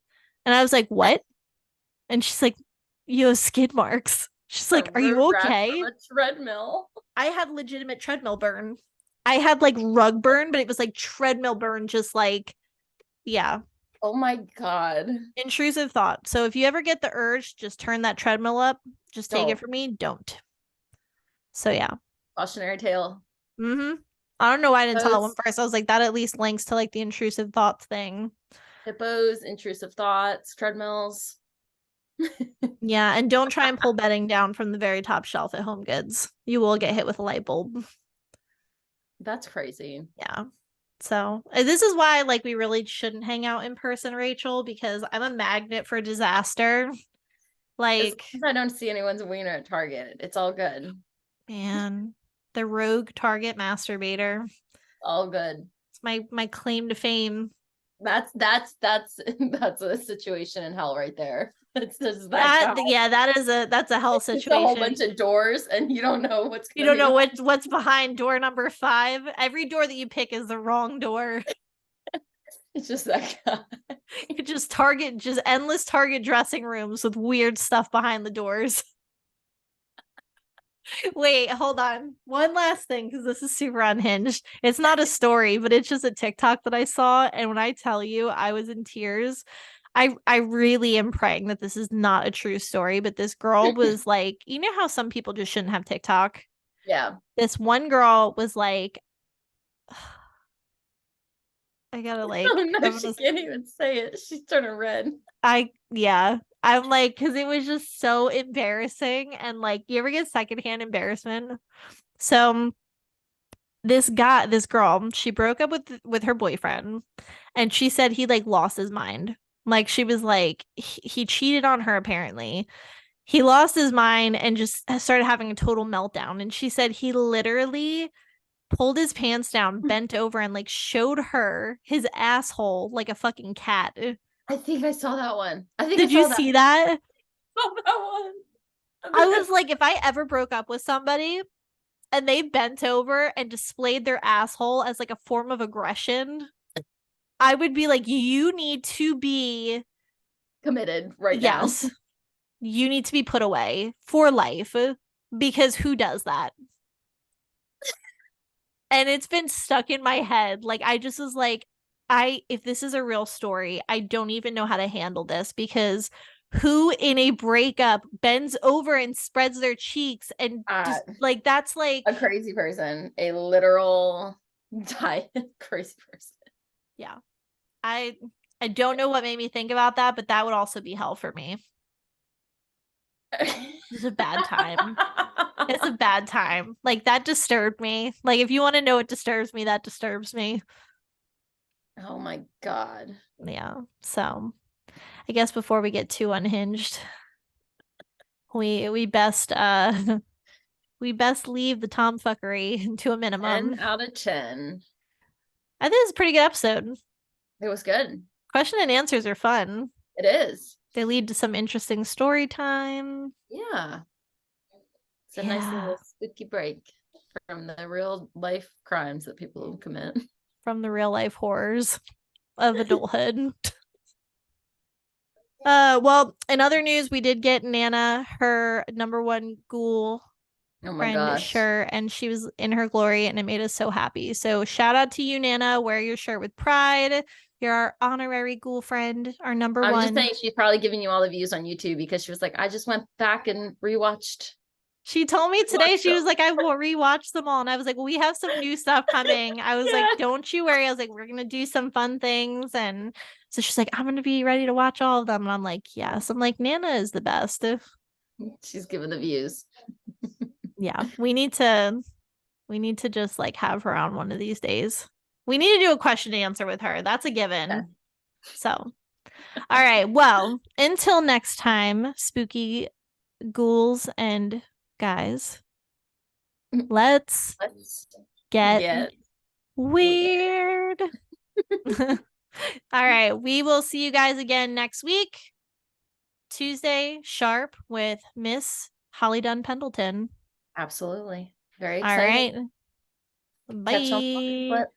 And I was like, what? And she's like, you have skid marks. She's A like, are you road rash from okay? a treadmill. I had legitimate treadmill burn. I had like rug burn, but it was like treadmill burn, just like, yeah, Oh my God. intrusive thought. So if you ever get the urge, just turn that treadmill up. Just take it Don't. from me. Don't. So yeah. Cautionary tale. Mm-hmm. I don't know why I didn't tell that one Hippos, first. I was like, that at least links to like the intrusive thoughts thing. hippos, intrusive thoughts, treadmills. Yeah, and don't try and pull bedding down from the very top shelf at Home Goods. You will get hit with a light bulb. That's crazy. Yeah. So this is why like we really shouldn't hang out in person, Rachel, because I'm a magnet for disaster. As Like, long as I don't see anyone's wiener at Target, it's all good. man, the rogue Target masturbator. All good. It's my claim to fame. That's that's a situation in hell right there. It's just that That guy. yeah, that's a hell It's a whole situation. bunch of doors, and you don't know what's You gonna don't be know behind. what's behind door number 5. Every door that you pick is the wrong door. It's just that guy. You just Target, just endless Target dressing rooms with weird stuff behind the doors. Wait, hold on. One last thing, because this is super unhinged. It's not a story, but it's just a TikTok that I saw. And when I tell you I was in tears, I really am praying that this is not a true story. But this girl was like, you know how some people just shouldn't have TikTok? Yeah. This one girl was like, I gotta Oh like, no, she can't even say it. She's turning red. yeah. I'm like, because it was just so embarrassing. And like, you ever get secondhand embarrassment? So this girl, she broke up with her boyfriend, and she said he like lost his mind. Like she was like he cheated on her apparently. He lost his mind and just started having a total meltdown. And she said he literally pulled his pants down, bent over, and like showed her his asshole like a fucking cat. I think I saw that one. I think I Did you saw that. see that? Saw that one. I was like, if I ever broke up with somebody and they bent over and displayed their asshole as like a form of aggression, I would be like, you need to be, Committed right now. yes, you need to be put away for life, because who does that? And it's been stuck in my head. Like, I just was like, if this is a real story, I don't even know how to handle this, because who in a breakup bends over and spreads their cheeks and just like, that's like, A crazy person, a literal diet crazy person. yeah. I I don't know what made me think about that, but that would also be hell for me. It's a bad time. It's a bad time. Like that disturbed me. Like if you want to know what disturbs me, that disturbs me. Oh my God. Yeah. So I guess before we get too unhinged, we best we best leave the tomfuckery to a 10 minimum. out of 10. I think it's a pretty good episode. It was good. Question and answers are fun. It is. They lead to some interesting story time. Yeah. It's a Yeah. nice little spooky break from the real life crimes that people commit. From the real life horrors of adulthood. Well, in other news, we did get Nana her number one ghoul Oh my friend gosh. shirt, and she was in her glory, and it made us so happy. So shout out to you, Nana. Wear your shirt with pride. You're our honorary ghoul friend, our number I'm one. just saying she's probably giving you all the views on YouTube because she was like, I just went back and rewatched. She told me today, she was like, I will rewatch them all. And I was like, well, we have some new stuff coming. I was like, don't you worry. I was like, we're going to do some fun things. And so she's like, I'm going to be ready to watch all of them. And I'm like, yes. I'm like, Nana is the best. She's giving the views. Yeah. We need to just like have her on one of these days. We need to do a question and answer with her. That's a given. Yeah. So, all right. Well, until next time, spooky ghouls and guys, let's get weird. All right. We will see you guys again next week. Tuesday sharp with Miss Holly Dunn Pendleton. Absolutely. Very All excited. right. Catch you on the Bye. flip.